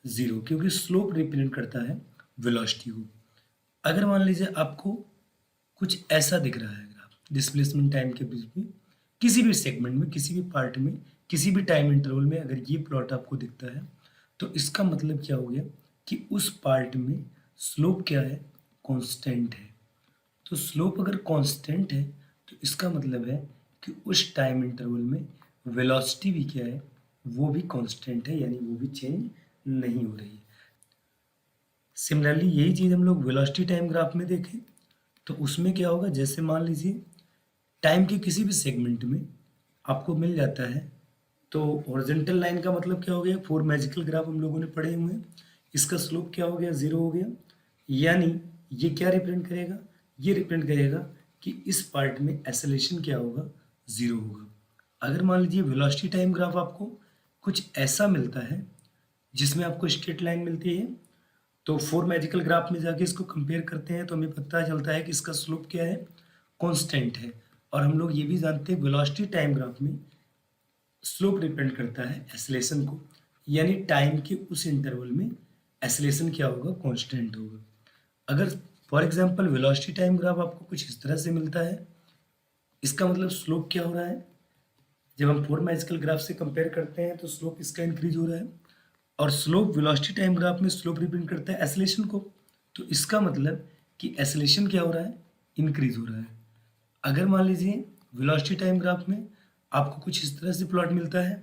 जीरो, क्योंकि स्लोप रिप्रेजेंट करता है वेलोसिटी को। अगर मान लीजिए आपको कुछ ऐसा दिख रहा है ग्राफ डिस्प्लेसमेंट टाइम के बीच में, किसी भी सेगमेंट में, किसी भी पार्ट में, किसी भी टाइम इंटरवल में अगर ये प्लॉट आपको दिखता है, तो इसका मतलब क्या हो गया कि उस पार्ट में स्लोप क्या है, कांस्टेंट है। तो स्लोप अगर कांस्टेंट है तो इसका मतलब है कि उस टाइम इंटरवल में वेलोसिटी भी क्या है, वो भी कांस्टेंट है, यानी वो भी चेंज नहीं हो रही है। सिमिलरली यही चीज़ हम लोग वेलोसिटी टाइम ग्राफ में देखें तो उसमें क्या होगा, जैसे मान लीजिए टाइम के किसी भी सेगमेंट में आपको मिल जाता है, तो हॉरिजॉन्टल लाइन का मतलब क्या हो गया, फोर मैजिकल ग्राफ हम लोगों ने पढ़े हुए हैं, इसका स्लोप क्या हो गया, जीरो हो गया। यानी ये क्या रिप्रेजेंट करेगा, ये रिप्रेजेंट करेगा कि इस पार्ट में एक्सेलरेशन क्या होगा, जीरो होगा। अगर मान लीजिए वेलोसिटी टाइम ग्राफ आपको कुछ ऐसा मिलता है जिसमें आपको स्ट्रेट लाइन मिलती है, तो फोर मैजिकल ग्राफ में जाके इसको कंपेयर करते हैं तो हमें पता चलता है कि इसका स्लोप क्या है, कांस्टेंट है। और हम लोग ये भी जानते हैं वेलोसिटी टाइम ग्राफ में स्लोप रिप्रेजेंट करता है एक्सेलरेशन को, यानी टाइम के उस इंटरवल में एक्सेलरेशन क्या होगा, कांस्टेंट होगा। अगर for example velocity time graph आपको कुछ इस तरह से मिलता है, इसका मतलब स्लोप क्या हो रहा है, जब हम फोर मैजिकल ग्राफ से कंपेयर करते हैं तो स्लोप इसका इंक्रीज हो रहा है, और स्लोप वेलोसिटी टाइम ग्राफ में स्लोप रिप्रेजेंट करता है एक्सेलरेशन को, तो इसका मतलब कि एक्सेलरेशन क्या हो रहा है, इंक्रीज हो रहा है। अगर मान लीजिए वेलोसिटी टाइम ग्राफ में आपको कुछ इस तरह से प्लॉट मिलता है,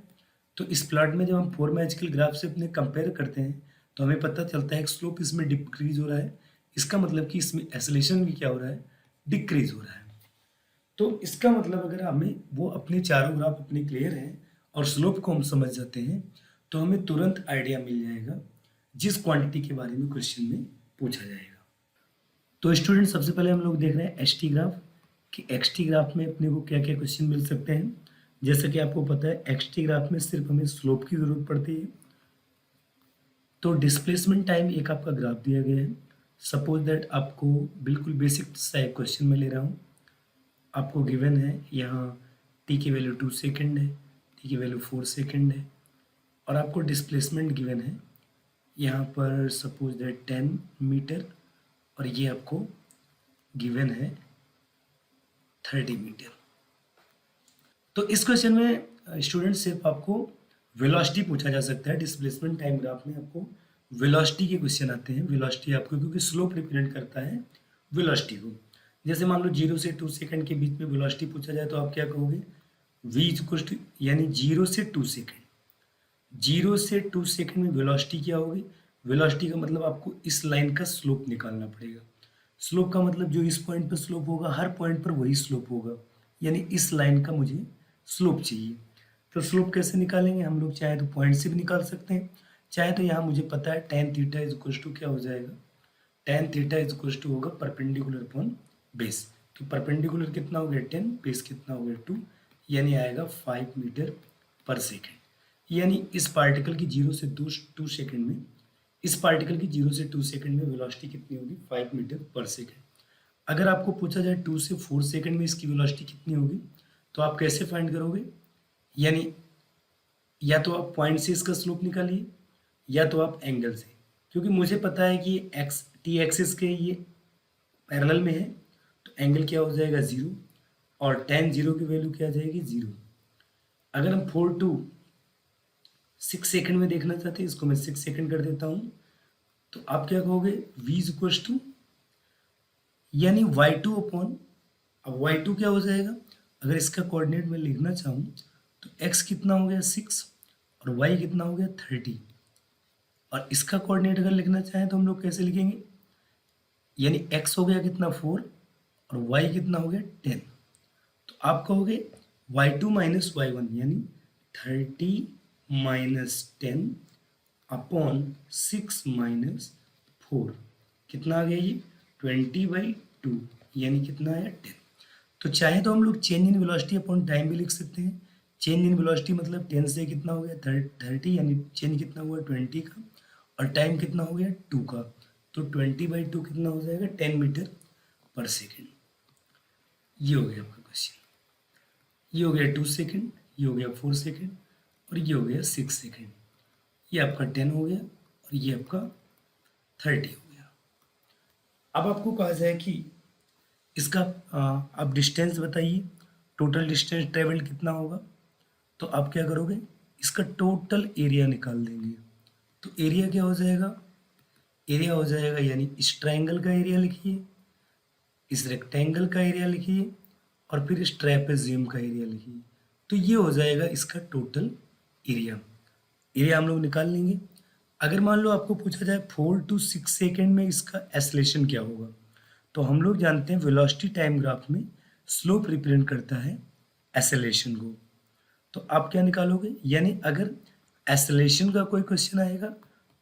तो इस प्लॉट में जब हम फोर मैजिकल ग्राफ से अपने कंपेयर करते हैं तो हमें पता चलता है कि स्लोप इसमें डिक्रीज हो रहा है, इसका मतलब कि इसमें एसिलेशन भी क्या हो रहा है, डिक्रीज हो रहा है। तो इसका मतलब अगर हमें वो अपने चारों ग्राफ अपने क्लियर हैं और स्लोप को हम समझ जाते हैं तो हमें तुरंत आइडिया मिल जाएगा जिस क्वांटिटी के बारे में क्वेश्चन में पूछा जाएगा। तो स्टूडेंट सबसे पहले हम लोग देख रहे हैं एच टी ग्राफ कि एक्स टी ग्राफ में अपने को क्या क्या क्वेश्चन मिल सकते हैं। जैसा कि आपको पता है एक्स टी ग्राफ में सिर्फ हमें स्लोप की जरूरत पड़ती है। तो डिस्प्लेसमेंट टाइम एक आपका ग्राफ दिया गया है। सपोज दैट आपको बिल्कुल बेसिक सा एक क्वेश्चन में ले रहा हूँ। आपको गिवन है यहाँ टी की वैल्यू 2 सेकेंड है, टी की वैल्यू 4 सेकेंड है और आपको डिस्प्लेसमेंट गिवन है यहाँ पर सपोज दैट 10 मीटर और ये आपको गिवन है 30 मीटर। तो इस क्वेश्चन में स्टूडेंट सिर्फ आपको वेलोसिटी पूछा जा सकता है। डिस्प्लेसमेंट टाइम ग्राफ में आपको वेलोसिटी के क्वेश्चन आते हैं। वेलोसिटी आपको क्योंकि स्लोप रिप्रेजेंट करता है वेलोसिटी को। जैसे मान लो 0 से 2 सेकंड के बीच में वेलोसिटी पूछा जाए तो आप क्या कहोगे, v इक्वल टू यानी 0 से 2 सेकंड। 0 से 2 सेकंड में वेलोसिटी क्या होगी, वेलोसिटी का मतलब आपको इस लाइन का स्लोप निकालना पड़ेगा। स्लोप का मतलब जो इस पॉइंट पर स्लोप होगा हर पॉइंट पर वही स्लोप होगा, यानी इस लाइन का मुझे स्लोप चाहिए। तो स्लोप कैसे निकालेंगे हम लोग, चाहे तो पॉइंट से भी निकाल सकते हैं, चाहे तो यहाँ मुझे पता है tan theta is equal to क्या हो जाएगा, tan theta is equal to होगा परपेंडिकुलर अपॉन बेस। तो परपेंडिकुलर कितना हो गया 10, बेस कितना हो गया 2, यानी आएगा 5 मीटर पर सेकेंड। यानी इस पार्टिकल की 0 से 2 सेकेंड में, इस पार्टिकल की 0 से 2 सेकेंड में वेलोसिटी कितनी होगी 5 मीटर पर सेकेंड। अगर आपको पूछा जाए 2 से 4 सेकेंड में इसकी वेलोसिटी कितनी होगी तो आप कैसे फाइंड करोगे, यानी या तो आप पॉइंट से इसका स्लोप निकालिए या तो आप एंगल से, क्योंकि मुझे पता है कि एक्स टी एक्सिस के ये पैरेलल में है तो एंगल क्या हो जाएगा 0 और tan 0 की वैल्यू क्या आ जाएगी 0। अगर हम 4 to 6 सेकंड में देखना चाहते हैं, इसको मैं 6 सेकंड कर देता हूँ, तो आप क्या कहोगे v इज इक्वल टू यानी y2 अपॉन, अब y2 क्या हो जाएगा, अगर इसका कोऑर्डिनेट मैं लिखना चाहूँ तो x कितना हो गया 6 और y कितना हो गया 30, और इसका कोऑर्डिनेट अगर लिखना चाहें तो हम लोग कैसे लिखेंगे, यानी x हो गया कितना 4 और y कितना हो गया 10। तो आप कहोगे y2 माइनस y1 यानी 30 माइनस 10 अपॉन 6 माइनस 4, कितना आ गया ये 20/2, यानी कितना आया 10। तो चाहे तो हम लोग change in velocity upon time भी लिख सकते हैं। चेंज इन वेलोसिटी मतलब 10 से कितना हो गया 30, यानी चेंज कितना हुआ 20 का, और टाइम कितना हो गया 2 का, तो 20/2 कितना हो जाएगा 10 मीटर पर सेकेंड। ये हो गया आपका क्वेश्चन। ये हो गया 2 सेकेंड, ये हो गया 4 सेकेंड और ये हो गया 6 सेकेंड। ये आपका 10 हो गया और ये आपका 30 हो गया। अब आपको कहा जाए कि इसका आप डिस्टेंस बताइए, टोटल डिस्टेंस ट्रेवल कितना होगा, तो आप क्या करोगे इसका टोटल एरिया निकाल देंगे। तो एरिया क्या हो जाएगा, एरिया हो जाएगा यानी इस ट्रायंगल का एरिया लिखिए, इस रेक्टेंगल का एरिया लिखिए और फिर इस ट्रेपेजियम का एरिया लिखिए। तो ये हो जाएगा इसका टोटल एरिया। एरिया हम लोग निकाल लेंगे। अगर मान लो आपको पूछा जाए 4 to 6 सेकेंड में इसका एसलेशन क्या होगा, तो हम लोग जानते हैं वेलोसिटी टाइम ग्राफ में स्लोप रिप्रेजेंट करता है एसेलेशन को। तो आप क्या निकालोगे, यानी अगर एसेलेशन का कोई क्वेश्चन आएगा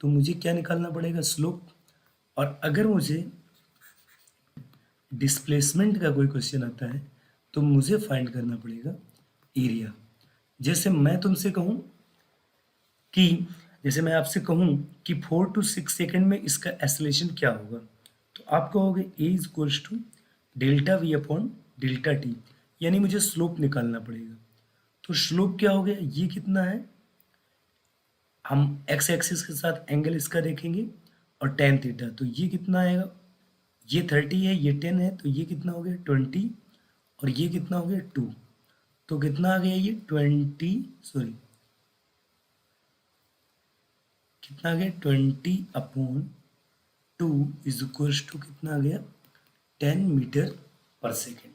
तो मुझे क्या निकालना पड़ेगा स्लोप, और अगर मुझे डिस्प्लेसमेंट का कोई क्वेश्चन आता है तो मुझे फाइंड करना पड़ेगा एरिया। जैसे मैं तुमसे कहूँ कि जैसे मैं आपसे कहूँ कि 4 to 6 सेकेंड में इसका एसलेशन क्या होगा, तो आप कहोगे A is equals to delta V upon delta T, यानी मुझे स्लोप निकालना पड़ेगा। तो स्लोप क्या हो गया, ये कितना है, हम एक्स एक्सिस के साथ एंगल इसका देखेंगे और tan थीटा, तो ये कितना आएगा, ये 30 है ये 10 है, तो ये कितना हो गया 20 और ये कितना हो गया 2, तो कितना आ गया ये 20/2 इज इक्वल्स टू कितना आ गया 10 मीटर पर सेकेंड।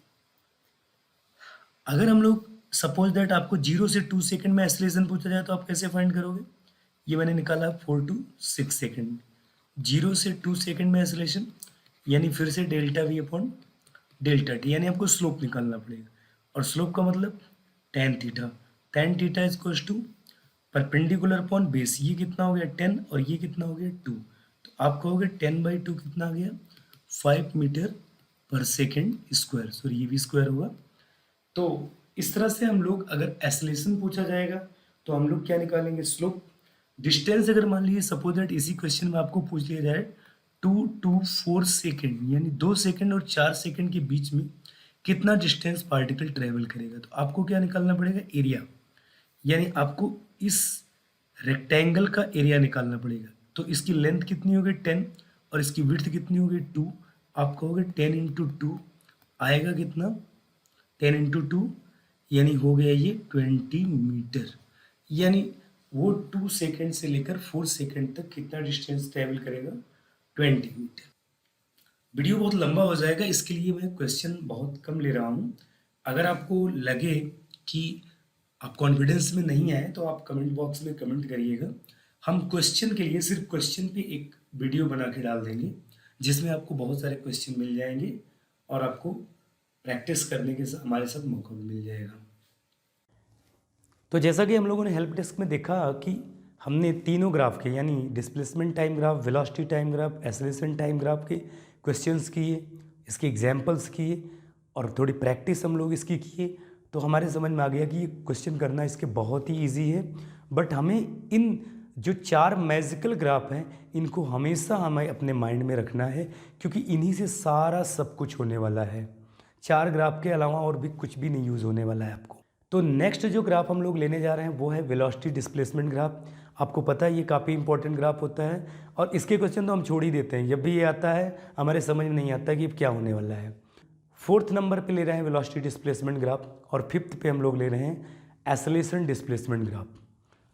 अगर हम लोग सपोज दैट आपको 0 से 2 सेकेंड में एसलेशन पूछा जाए तो आप कैसे फाइंड करोगे, ये मैंने निकाला 4 to 6 सेकेंड, 0 से 2 सेकेंड में एसलेशन यानी फिर से delta V upon delta T, यानी आपको स्लोप निकालना पड़ेगा। और स्लोप का मतलब tan theta, tan theta is equals to perpendicular upon base, ये कितना हो गया 10 और ये कितना हो गया 2, तो आप कहोगे 10/2 कितना आ गया 5 मीटर पर सेकेंड स्क्वायर, सॉरी ये भी स्क्वायर होगा। तो इस तरह से हम लोग, अगर एसलेशन पूछा जाएगा तो हम लोग क्या निकालेंगे, स्लोप। डिस्टेंस अगर मान लीजिए सपोज दैट इसी क्वेश्चन में आपको पूछ लिया जाए 2 to 4 सेकेंड, यानी 2 सेकेंड और 4 सेकेंड के बीच में कितना डिस्टेंस पार्टिकल ट्रेवल करेगा, तो आपको क्या निकालना पड़ेगा, एरिया। यानी आपको इस रेक्टेंगल का एरिया निकालना पड़ेगा। तो इसकी लेंथ कितनी होगी 10 और इसकी विड्थ कितनी होगी 2, आप कहोगे 10 इंटू 2 आएगा कितना 10 इंटू 2, यानी हो गया ये 20 मीटर। यानी वो 2 सेकेंड से लेकर 4 सेकेंड तक कितना डिस्टेंस ट्रेवल करेगा 20 मीटर। वीडियो बहुत लंबा हो जाएगा, इसके लिए मैं क्वेश्चन बहुत कम ले रहा हूँ। अगर आपको लगे कि आप कॉन्फिडेंस में नहीं आए तो आप कमेंट बॉक्स में कमेंट करिएगा। हम क्वेश्चन के लिए सिर्फ क्वेश्चन पे एक वीडियो बना के डाल देंगे, जिसमें आपको बहुत सारे क्वेश्चन मिल जाएंगे और आपको प्रैक्टिस करने के हमारे साथ मौका भी मिल जाएगा। तो जैसा कि हम लोगों ने हेल्प डेस्क में देखा कि हमने तीनों ग्राफ के, यानी displacement time graph, velocity time graph, acceleration time graph के क्वेश्चंस किए, इसके एग्जांपल्स किए और थोड़ी प्रैक्टिस हम लोग इसकी किए, तो हमारे समझ में आ गया कि ये क्वेश्चन करना इसके बहुत ही ईजी है। बट हमें इन जो 4 मैजिकल ग्राफ हैं इनको हमेशा हमें अपने माइंड में रखना है, क्योंकि इन्हीं से सारा सब कुछ होने वाला है। 4 ग्राफ के अलावा और भी कुछ भी नहीं यूज़ होने वाला है आपको। तो नेक्स्ट जो ग्राफ हम लोग लेने जा रहे हैं वो है वेलोसिटी डिस्प्लेसमेंट ग्राफ। आपको पता है ये काफ़ी इंपॉर्टेंट ग्राफ होता है और इसके क्वेश्चन तो हम छोड़ ही देते हैं, जब भी ये आता है हमारे समझ में नहीं आता कि क्या होने वाला है। 4th नंबर पे ले रहे हैं वेलोसिटी डिस्प्लेसमेंट ग्राफ और 5th पे हम लोग ले रहे हैं एक्सेलरेशन डिस्प्लेसमेंट ग्राफ।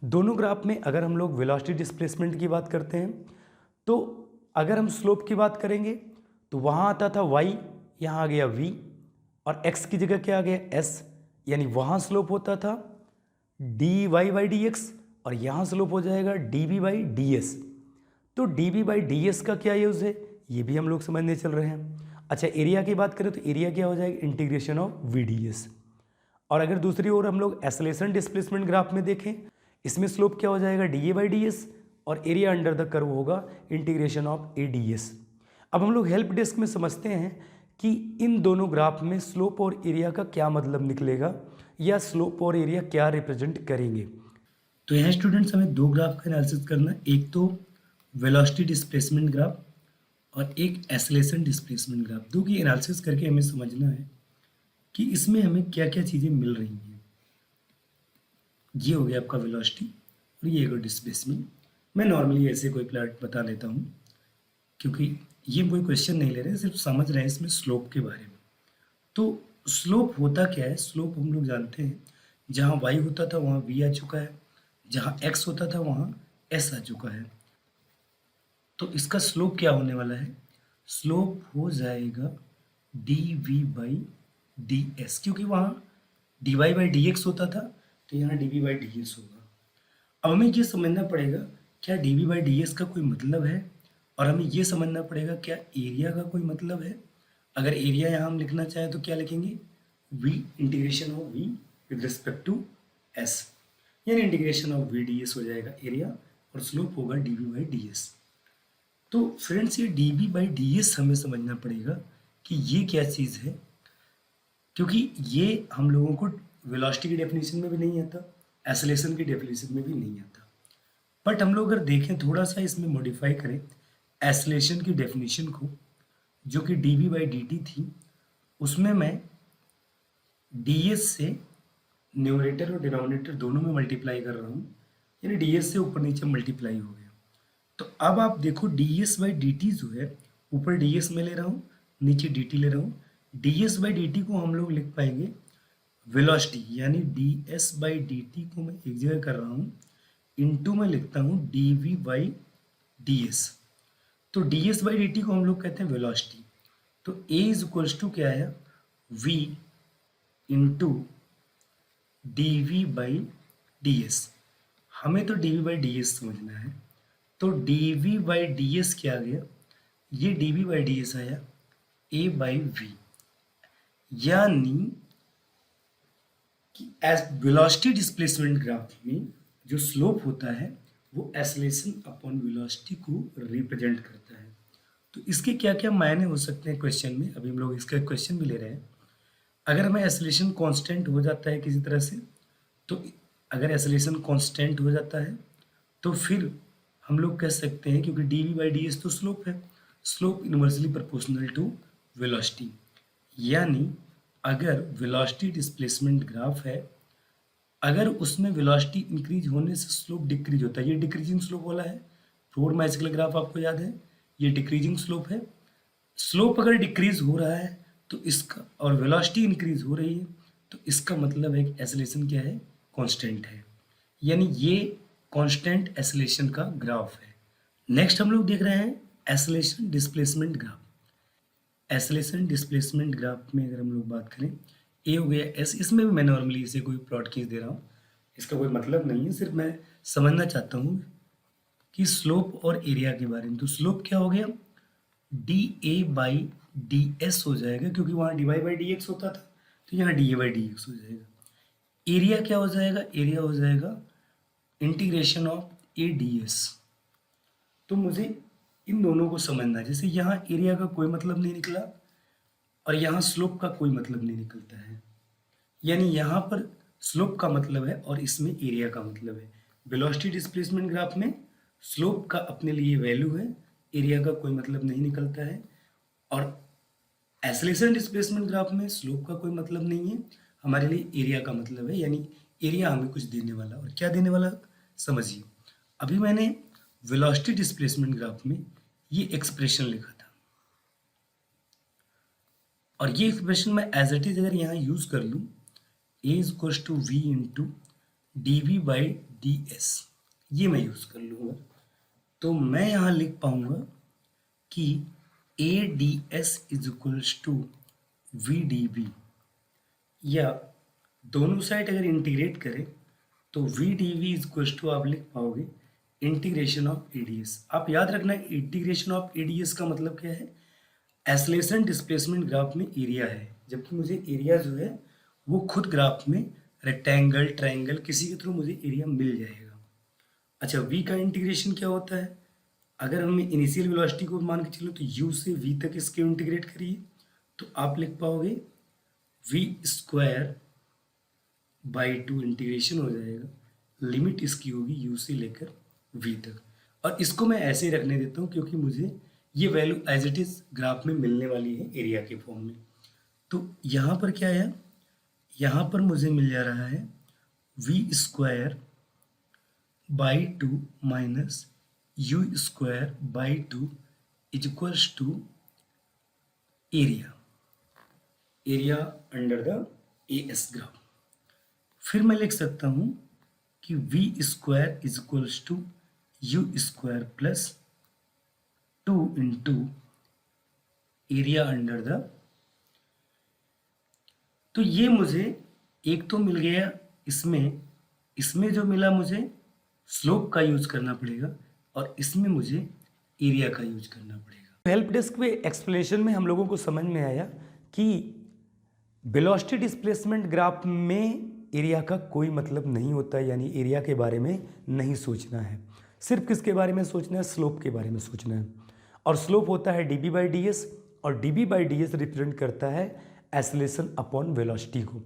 दोनों ग्राफ में अगर हम लोग वेलोसिटी डिस्प्लेसमेंट की बात करते हैं तो अगर हम स्लोप की बात करेंगे तो वहाँ आता था y, यहाँ आ गया v और x की जगह क्या आ गया s, यानी वहाँ स्लोप होता था dy/dx और यहाँ स्लोप हो जाएगा dv/ds। तो dv/ds का क्या यूज़ है ये भी हम लोग समझने चल रहे हैं। अच्छा, एरिया की बात करें तो एरिया क्या हो जाएगा, इंटीग्रेशन ऑफ वीडीएस। और अगर दूसरी ओर हम लोग एक्सेलरेशन डिस्प्लेसमेंट ग्राफ में देखें, इसमें स्लोप क्या हो जाएगा dA/ds और एरिया अंडर द कर्व होगा इंटीग्रेशन ऑफ ADS। अब हम लोग हेल्प डेस्क में समझते हैं कि इन दोनों ग्राफ में स्लोप और एरिया का क्या मतलब निकलेगा या स्लोप और एरिया क्या रिप्रेजेंट करेंगे। तो यहाँ स्टूडेंट्स हमें 2 ग्राफ का एनालिसिस करना है, एक तो वेलोसिटी डिस्प्लेसमेंट ग्राफ और एक एक्सेलरेशन डिस्प्लेसमेंट ग्राफ। दो की एनालिसिस करके हमें समझना है कि इसमें हमें क्या क्या चीज़ें मिल रही हैं। ये हो गया आपका वेलोसिटी और ये हो डिस्प्लेसमेंट। मैं नॉर्मली ऐसे कोई प्लॉट बता देता हूँ, क्योंकि ये कोई क्वेश्चन नहीं ले रहे हैं, सिर्फ समझ रहे हैं इसमें स्लोप के बारे में। तो स्लोप होता क्या है, स्लोप हम लोग जानते हैं, जहाँ y होता था वहाँ v आ चुका है, जहाँ x होता था वहाँ s आ चुका है। तो इसका स्लोप क्या होने वाला है, स्लोप हो जाएगा dv/ds, क्योंकि वहाँ dy/dx होता था तो यहाँ dv/ds होगा। अब हमें ये समझना पड़ेगा क्या dv/ds का कोई मतलब है, और हमें ये समझना पड़ेगा क्या एरिया का कोई मतलब है। अगर एरिया यहाँ हम लिखना चाहें तो क्या लिखेंगे, v integration of v with respect to s, यानी इंटीग्रेशन ऑफ vds हो जाएगा एरिया और स्लोप होगा dv/ds। तो फ्रेंड्स ये dv/ds हमें समझना पड़ेगा कि ये क्या चीज़ है, क्योंकि ये हम लोगों को वेलोसिटी की डेफिनेशन में भी नहीं आता, एक्सेलरेशन की डेफिनेशन में भी नहीं आता। बट हम लोग अगर देखें थोड़ा सा इसमें मॉडिफाई करें एक्सेलरेशन की डेफिनेशन को, जो कि dv/dt थी, उसमें मैं ds से न्यूमरेटर और डिनोमिनेटर दोनों में मल्टीप्लाई कर रहा हूँ, यानी ds से ऊपर नीचे मल्टीप्लाई हो गया। तो अब आप देखो ds/dt जो है, ऊपर ds में ले रहा हूँ, नीचे dt ले रहा हूँ। ds/dt को हम लोग लिख पाएंगे वेलोसिटी, यानी ds/dt को मैं एक जगह कर रहा हूँ, इनटू में लिखता हूँ dv/ds। तो ds/dt को हम लोग कहते हैं वेलोसिटी। तो a इज इक्वल्स टू क्या है, v इंटू dv/ds। हमें तो dv/ds समझना है, तो dv/ds क्या आ गया, ये D V by D S आया ए बाई वी, यानी कि एज वेलोसिटी डिस्प्लेसमेंट ग्राफ में जो स्लोप होता है वो एक्सेलरेशन अपॉन वेलोसिटी को रिप्रेजेंट करता है। तो इसके क्या क्या मायने हो सकते हैं क्वेश्चन में, अभी हम लोग इसका क्वेश्चन भी ले रहे हैं। अगर हमें एक्सेलरेशन कांस्टेंट हो जाता है किसी तरह से, तो अगर एक्सेलरेशन कांस्टेंट हो जाता है तो फिर हम लोग कह सकते हैं, क्योंकि D V by D S तो स्लोप है, slope inversely proportional to velocity, यानी अगर वेलोसिटी डिस्प्लेसमेंट ग्राफ है, अगर उसमें वेलोसिटी इंक्रीज होने से स्लोप डिक्रीज होता है, ये डिक्रीजिंग स्लोप वाला है, फ्लोर बाइसिकल ग्राफ आपको याद है, ये डिक्रीजिंग स्लोप है। स्लोप अगर डिक्रीज हो रहा है तो इसका, और वेलोसिटी इंक्रीज हो रही है, तो इसका मतलब है कि एक्सेलरेशन क्या है, कांस्टेंट है, यानी ये कांस्टेंट एक्सेलरेशन का ग्राफ है। नेक्स्ट हम लोग देख रहे हैं acceleration displacement graph. Acceleration displacement graph में अगर हम लोग बात करें, ए हो गया एस, इसमें भी मैं नॉर्मली इसे कोई प्लॉट खींच दे रहा हूँ, इसका कोई मतलब नहीं है, सिर्फ मैं समझना चाहता हूँ कि स्लोप और एरिया के बारे में। तो स्लोप क्या हो गया, D A by D S हो जाएगा, क्योंकि वहाँ D Y by D X होता था, तो यहाँ D A by D X हो जाएगा। एरिया क्या हो जाएगा, एरिया हो जाएगा integration of A D S. तो मुझे इन दोनों को समझना है, जैसे यहाँ एरिया का कोई मतलब नहीं निकला और यहाँ स्लोप का कोई मतलब नहीं निकलता है, यानी यहाँ पर स्लोप का मतलब है और इसमें एरिया का मतलब है। वेलोसिटी डिस्प्लेसमेंट ग्राफ में स्लोप का अपने लिए वैल्यू है, एरिया का कोई मतलब नहीं निकलता है, और एक्सेलरेशन डिस्प्लेसमेंट ग्राफ में स्लोप का कोई मतलब नहीं है, हमारे लिए एरिया का मतलब है, यानी एरिया हमें कुछ देने वाला। और क्या देने वाला समझिए, अभी मैंने वेलोसिटी डिस्प्लेसमेंट ग्राफ में ये एक्सप्रेशन लिखा था, और ये एक्सप्रेशन मैं एज इट इज अगर यहाँ यूज कर लूँ, A is equal to V into D V by D S, ये मैं यूज कर लूँगा, तो मैं यहाँ लिख पाऊंगा कि A D S is equals to V D V, या दोनों साइड अगर इंटीग्रेट करें तो V D V is equals to आप लिख पाओगे integration of A D S. आप याद रखना integration of A D S का मतलब क्या है, एक्सेलरेशन डिस्प्लेसमेंट ग्राफ में एरिया है, जबकि मुझे एरिया जो है वो खुद ग्राफ में रेक्टेंगल ट्रायंगल किसी के थ्रू मुझे एरिया मिल जाएगा। अच्छा, v का इंटीग्रेशन क्या होता है, अगर हमें इनिशियल वेलोसिटी को मान के चलो तो u से v तक इसके इंटीग्रेट करिए, तो आप लिख पाओगे v स्क्वायर बाई 2 इंटीग्रेशन हो जाएगा, लिमिट इसकी होगी u से लेकर v तक, और इसको मैं ऐसे ही रखने देता हूँ क्योंकि मुझे ये value as it is graph में मिलने वाली है एरिया के फॉर्म में। तो यहाँ पर क्या है, यहाँ पर मुझे मिल जा रहा है v square by 2 minus U square by 2 is equals to area, area under the A S graph. फिर मैं लिख सकता हूँ कि v square is equals to U square plus 2 into area under the, तो ये मुझे एक तो मिल गया, इसमें जो मिला मुझे स्लोप का यूज करना पड़ेगा और इसमें मुझे एरिया का यूज करना पड़ेगा। हेल्प डेस्क पे एक्सप्लेनेशन में हम लोगों को समझ में आया कि वेलोसिटी डिस्प्लेसमेंट ग्राफ में एरिया का कोई मतलब नहीं होता, यानी एरिया के बारे में नहीं सोचना है, सिर्फ किसके बारे में सोचना है, स्लोप के बारे में सोचना है। और स्लोप होता है D B by D S, और D B by D S represent करता है एक्सेलरेशन अपॉन वेलोसिटी को।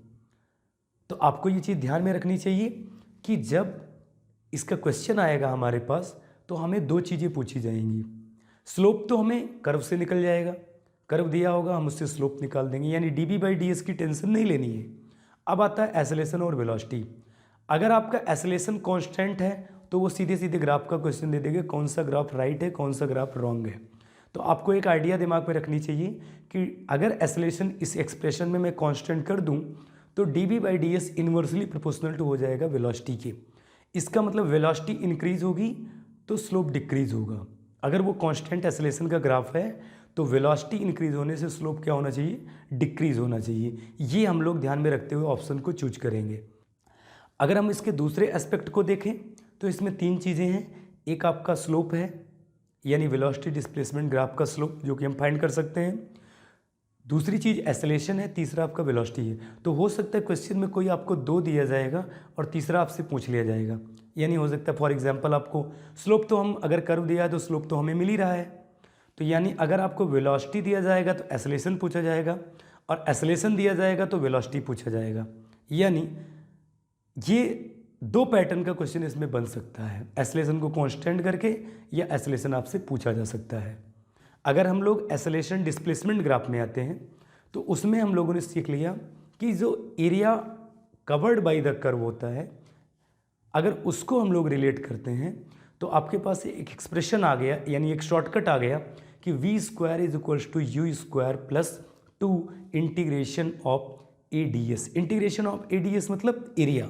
तो आपको ये चीज़ ध्यान में रखनी चाहिए कि जब इसका क्वेश्चन आएगा हमारे पास तो हमें दो चीज़ें पूछी जाएंगी। स्लोप तो हमें कर्व से निकल जाएगा, कर्व दिया होगा हम उससे स्लोप निकाल देंगे, यानी D B by D S की टेंशन नहीं लेनी है। अब आता है एक्सेलरेशन और वेलोसिटी। अगर आपका एक्सेलरेशन कांस्टेंट है तो वो सीधे सीधे ग्राफ का क्वेश्चन दे देंगे, कौन सा ग्राफ राइट है कौन सा ग्राफ रॉन्ग है। तो आपको एक आइडिया दिमाग में रखनी चाहिए कि अगर एक्सेलरेशन इस एक्सप्रेशन में मैं कांस्टेंट कर दूं तो D B by D S inversely proportional to हो जाएगा वेलोसिटी के। इसका मतलब वेलोसिटी इंक्रीज होगी तो स्लोप डिक्रीज होगा। अगर वो कांस्टेंट एक्सेलरेशन का ग्राफ है तो वेलोसिटी इंक्रीज होने से स्लोप क्या होना चाहिए, डिक्रीज होना चाहिए। ये हम लोग ध्यान में रखते हुए ऑप्शन को चूज करेंगे। अगर हम इसके दूसरे एस्पेक्ट को देखें तो इसमें तीन चीज़ें हैं, एक आपका स्लोप है, यानी वेलोसिटी डिस्प्लेसमेंट ग्राफ का स्लोप जो कि हम फाइंड कर सकते हैं। दूसरी चीज़ एसेलेरेशन है, तीसरा आपका वेलोसिटी है। तो हो सकता है क्वेश्चन में कोई आपको दो दिया जाएगा और तीसरा आपसे पूछ लिया जाएगा। यानी हो सकता है फॉर एग्जांपल आपको स्लोप, तो हम अगर कर्व दिया है तो स्लोप तो हमें मिल ही रहा है, तो यानी अगर आपको वेलोसिटी दिया जाएगा तो एसेलेरेशन पूछा जाएगा, और एसेलेरेशन दिया जाएगा तो वेलोसिटी पूछा जाएगा। यानी ये दो पैटर्न का क्वेश्चन इसमें बन सकता है, एसेलेरेशन को कांस्टेंट करके या एसेलेरेशन आपसे पूछा जा सकता है। अगर हम लोग एसेलेरेशन डिस्प्लेसमेंट ग्राफ में आते हैं तो उसमें हम लोगों ने सीख लिया कि जो area covered by the curve होता है, अगर उसको हम लोग रिलेट करते हैं तो आपके पास एक एक्सप्रेशन आ गया, यानी एक शॉर्टकट आ गया कि V square is equals to U square plus 2 integration of A D S. Integration of A D S मतलब एरिया।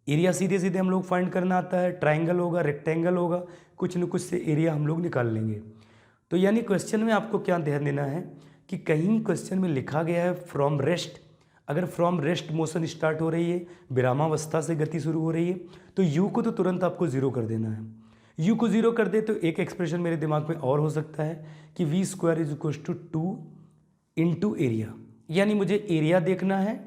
एरिया सीधे सीधे हम लोग फाइंड करना आता है, ट्राइंगल होगा, रेक्टेंगल होगा, कुछ न कुछ से एरिया हम लोग निकाल लेंगे। तो यानी क्वेश्चन में आपको क्या ध्यान देना है कि कहीं क्वेश्चन में लिखा गया है फ्रॉम रेस्ट, अगर फ्रॉम रेस्ट मोशन स्टार्ट हो रही है, विरामावस्था से गति शुरू हो रही है, तो यू को तो तुरंत आपको जीरो कर देना है। यू को जीरो कर दे तो एक एक्सप्रेशन मेरे दिमाग में और हो सकता है कि V square is equal to 2 into area, यानी मुझे एरिया देखना है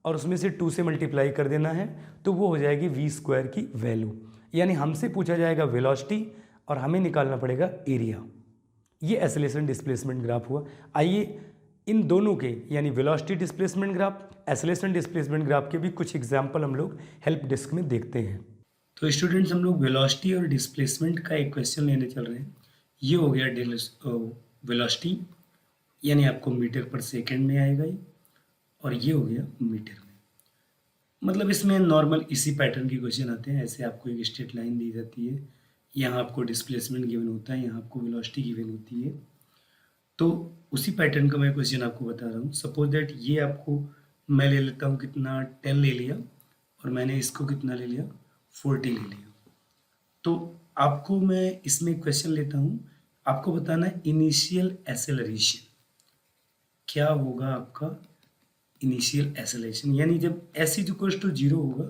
और उसमें से 2 से मल्टीप्लाई कर देना है, तो वो हो जाएगी वी स्क्वायर की वैल्यू। यानी हमसे पूछा जाएगा वेलोसिटी और हमें निकालना पड़ेगा एरिया। ये एसेलेरेशन डिस्प्लेसमेंट ग्राफ हुआ। आइए इन दोनों के यानी velocity displacement graph, acceleration displacement graph के भी कुछ एग्जाम्पल हम लोग हेल्प डेस्क में देखते हैं। तो स्टूडेंट्स, हम लोग वेलोसिटी और डिस्प्लेसमेंट का एक क्वेश्चन लेने चल रहे हैं। ये हो गया वेलोसिटी, यानी आपको मीटर पर सेकंड में आएगा ये, और ये हो गया मीटर में। मतलब इसमें नॉर्मल इसी पैटर्न के क्वेश्चन आते हैं। ऐसे आपको एक स्ट्रेट लाइन दी जाती है, यहाँ आपको डिस्प्लेसमेंट गिवन होता है, यहाँ आपको वेलोसिटी गिवन होती है। तो उसी पैटर्न का मैं क्वेश्चन आपको बता रहा हूँ। सपोज दैट ये आपको मैं ले लेता हूँ कितना 10 ले लिया, और मैंने इसको कितना ले लिया 40 ले लिया। तो आपको मैं इसमें क्वेश्चन लेता हूँ, आपको बताना है इनिशियल एसेलरेशन क्या होगा। आपका इनिशियल एसेलेरेशन यानी जब s इज इक्वल टू 0 होगा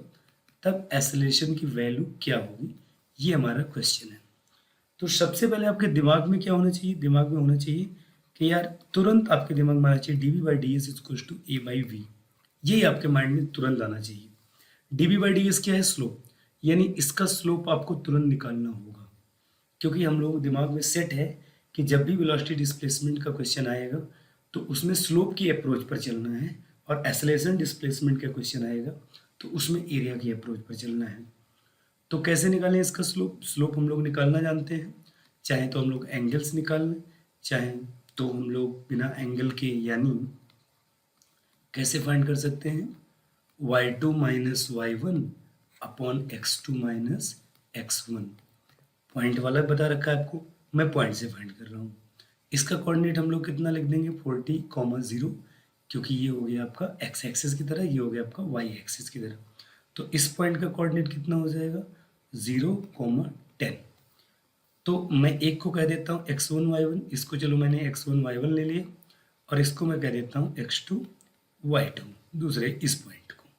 तब एसेलेरेशन की वैल्यू क्या होगी, ये हमारा क्वेश्चन है। तो सबसे पहले आपके दिमाग में क्या होना चाहिए, दिमाग में होना चाहिए कि यार तुरंत आपके दिमाग में आना चाहिए D V by D S equal to A by V. यही आपके माइंड में तुरंत आना चाहिए। D V by D S क्या है, स्लोप, यानी इसका स्लोप आपको तुरंत निकालना होगा, क्योंकि हम लोग दिमाग में सेट है कि जब भी वेलोसिटी डिस्प्लेसमेंट का क्वेश्चन आएगा तो उसमें स्लोप की अप्रोच पर चलना है, और एसेलेरेशन डिस्प्लेसमेंट का क्वेश्चन आएगा तो उसमें एरिया की अप्रोच पर चलना है। तो कैसे निकालें इसका स्लोप, स्लोप हम लोग निकालना जानते हैं। चाहे तो हम लोग एंगल्स निकाल लें, चाहे तो हम लोग बिना एंगल के, यानी कैसे फाइंड कर सकते हैं, y2 minus y1 upon x2 minus x1। Point वाला बता रखा है आपको, मैं पॉइंट से फाइंड कर रहा हूँ। इसका कोऑर्डिनेट हम लोग कितना लिख देंगे 40, 0, क्योंकि ये हो गया आपका x एक्सिस की तरह, ये हो गया आपका y एक्सिस की तरह। तो इस पॉइंट का कोऑर्डिनेट कितना हो जाएगा 0, 10। तो मैं एक को कह देता हूँ x1 y1, इसको चलो मैंने x1 y1 ले लिया, और इसको मैं कह देता हूँ x2 y2, दूसरे इस पॉइंट को।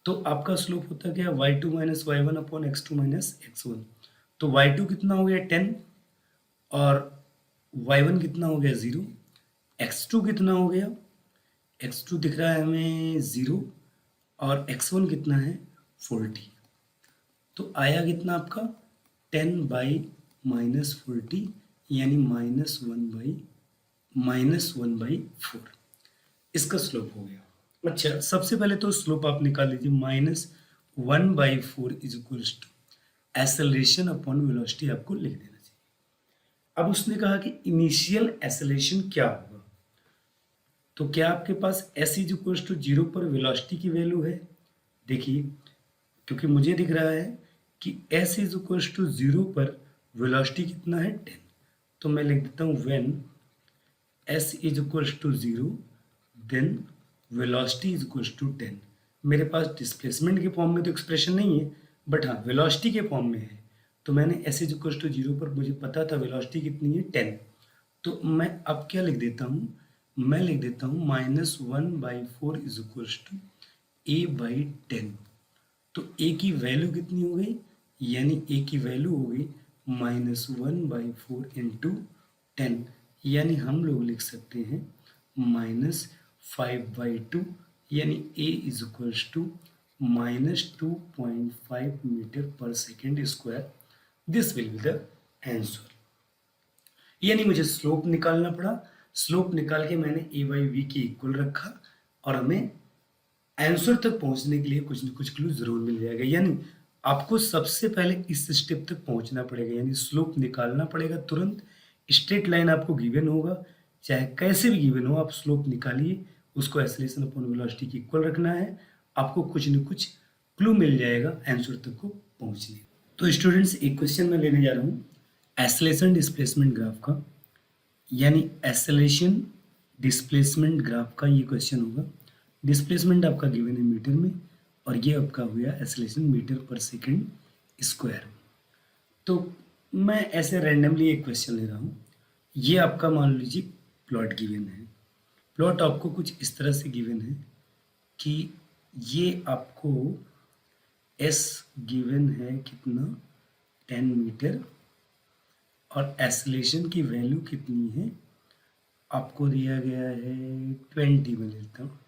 तो आपका स्लोप होता क्या y2 minus y1 upon x2 minus x1। तो y2 कितना हो गया 10, और y1 कितना हो गया 0, x2 कितना हो गया, x2 दिख रहा है हमें 0, और x1 कितना है 40। तो आया कितना आपका 10 बाई माइनस 40, यानी -1/4। इसका स्लोप हो गया। अच्छा, सबसे पहले तो स्लोप आप निकाल लीजिए, -1/4 is equal to acceleration upon velocity आपको लिख देना चाहिए। अब उसने कहा कि इनिशियल एसेलरेशन क्या होगा, तो क्या आपके पास s इज इक्वल टू 0 पर वेलोसिटी की वैल्यू है। देखिए, क्योंकि मुझे दिख रहा है कि s इज इक्वल टू 0 पर वेलोसिटी कितना है 10, तो मैं लिख देता हूँ when s is equal to 0 then velocity is equal to 10। मेरे पास डिस्प्लेसमेंट के फॉर्म में तो एक्सप्रेशन नहीं है, बट हाँ वेलोसिटी के फॉर्म में है। तो मैंने s इज इक्वल टू 0 पर मुझे पता था वेलोसिटी कितनी है 10, तो मैं अब क्या लिख देता हूँ, मैं लिख देता हूँ -1/4 इज इक्वल टू a/10। तो a की वैल्यू कितनी हो गई, यानी a की वैल्यू हो गई -1/4 इंटू 10, यानी हम लोग लिख सकते हैं -5/2, यानी a is equals to -2.5 metre पर second square. This will be the answer. यानी मुझे स्लोप निकालना पड़ा, स्लोप निकाल के मैंने a बाई वी की इक्वल रखा और हमें आंसर तक पहुंचने के लिए कुछ न कुछ क्लू जरूर मिल जाएगा। यानी आपको सबसे पहले इस स्टेप तक पहुंचना पड़ेगा, यानी स्लोप निकालना पड़ेगा तुरंत। स्ट्रेट लाइन आपको गिवन होगा, चाहे कैसे भी गिवन हो आप स्लोप निकालिए, उसको एक्सेलरेशन अपॉन वेलोसिटी की इक्वल रखना है, आपको कुछ न कुछ क्लू मिल जाएगा आंसर तक को पहुंचने। तो स्टूडेंट्स एक क्वेश्चन मैं लेने जा रहा हूँ एक्सेलरेशन डिस्प्लेसमेंट ग्राफ का, यानी एक्सेलरेशन डिस्प्लेसमेंट ग्राफ का ये क्वेश्चन होगा। डिस्प्लेसमेंट आपका गिवन है मीटर में और ये आपका हुआ एक्सेलरेशन मीटर पर सेकंड स्क्वायर। तो मैं ऐसे रैंडमली एक क्वेश्चन ले रहा हूँ। ये आपका मान लीजिए प्लॉट गिवन है। प्लॉट आपको कुछ इस तरह से गिवन है कि ये आपको एस गिवन है कितना 10 मीटर और एक्सेलरेशन की वैल्यू कितनी है आपको दिया गया है 20 में लेता हूँ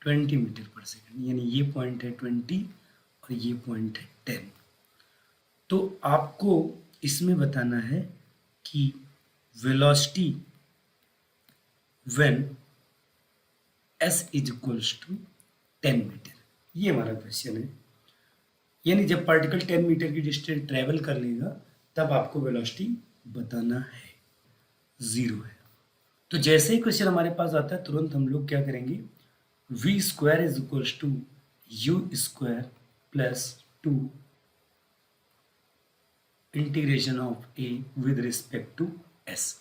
20 मीटर पर सेकंड, यानी ये पॉइंट है 20 और ये पॉइंट है 10। तो आपको इसमें बताना है कि velocity when s is equals to 10 meter, ये हमारा क्वेश्चन है। यानी जब पार्टिकल 10 मीटर की डिस्टेंस ट्रेवल कर लेगा तब आपको वेलोसिटी बताना है, 0 है। तो जैसे ही क्वेश्चन हमारे पास आता है तुरंत हम लोग क्या करेंगे, v square is equals to U square plus 2 integration of a with respect to s।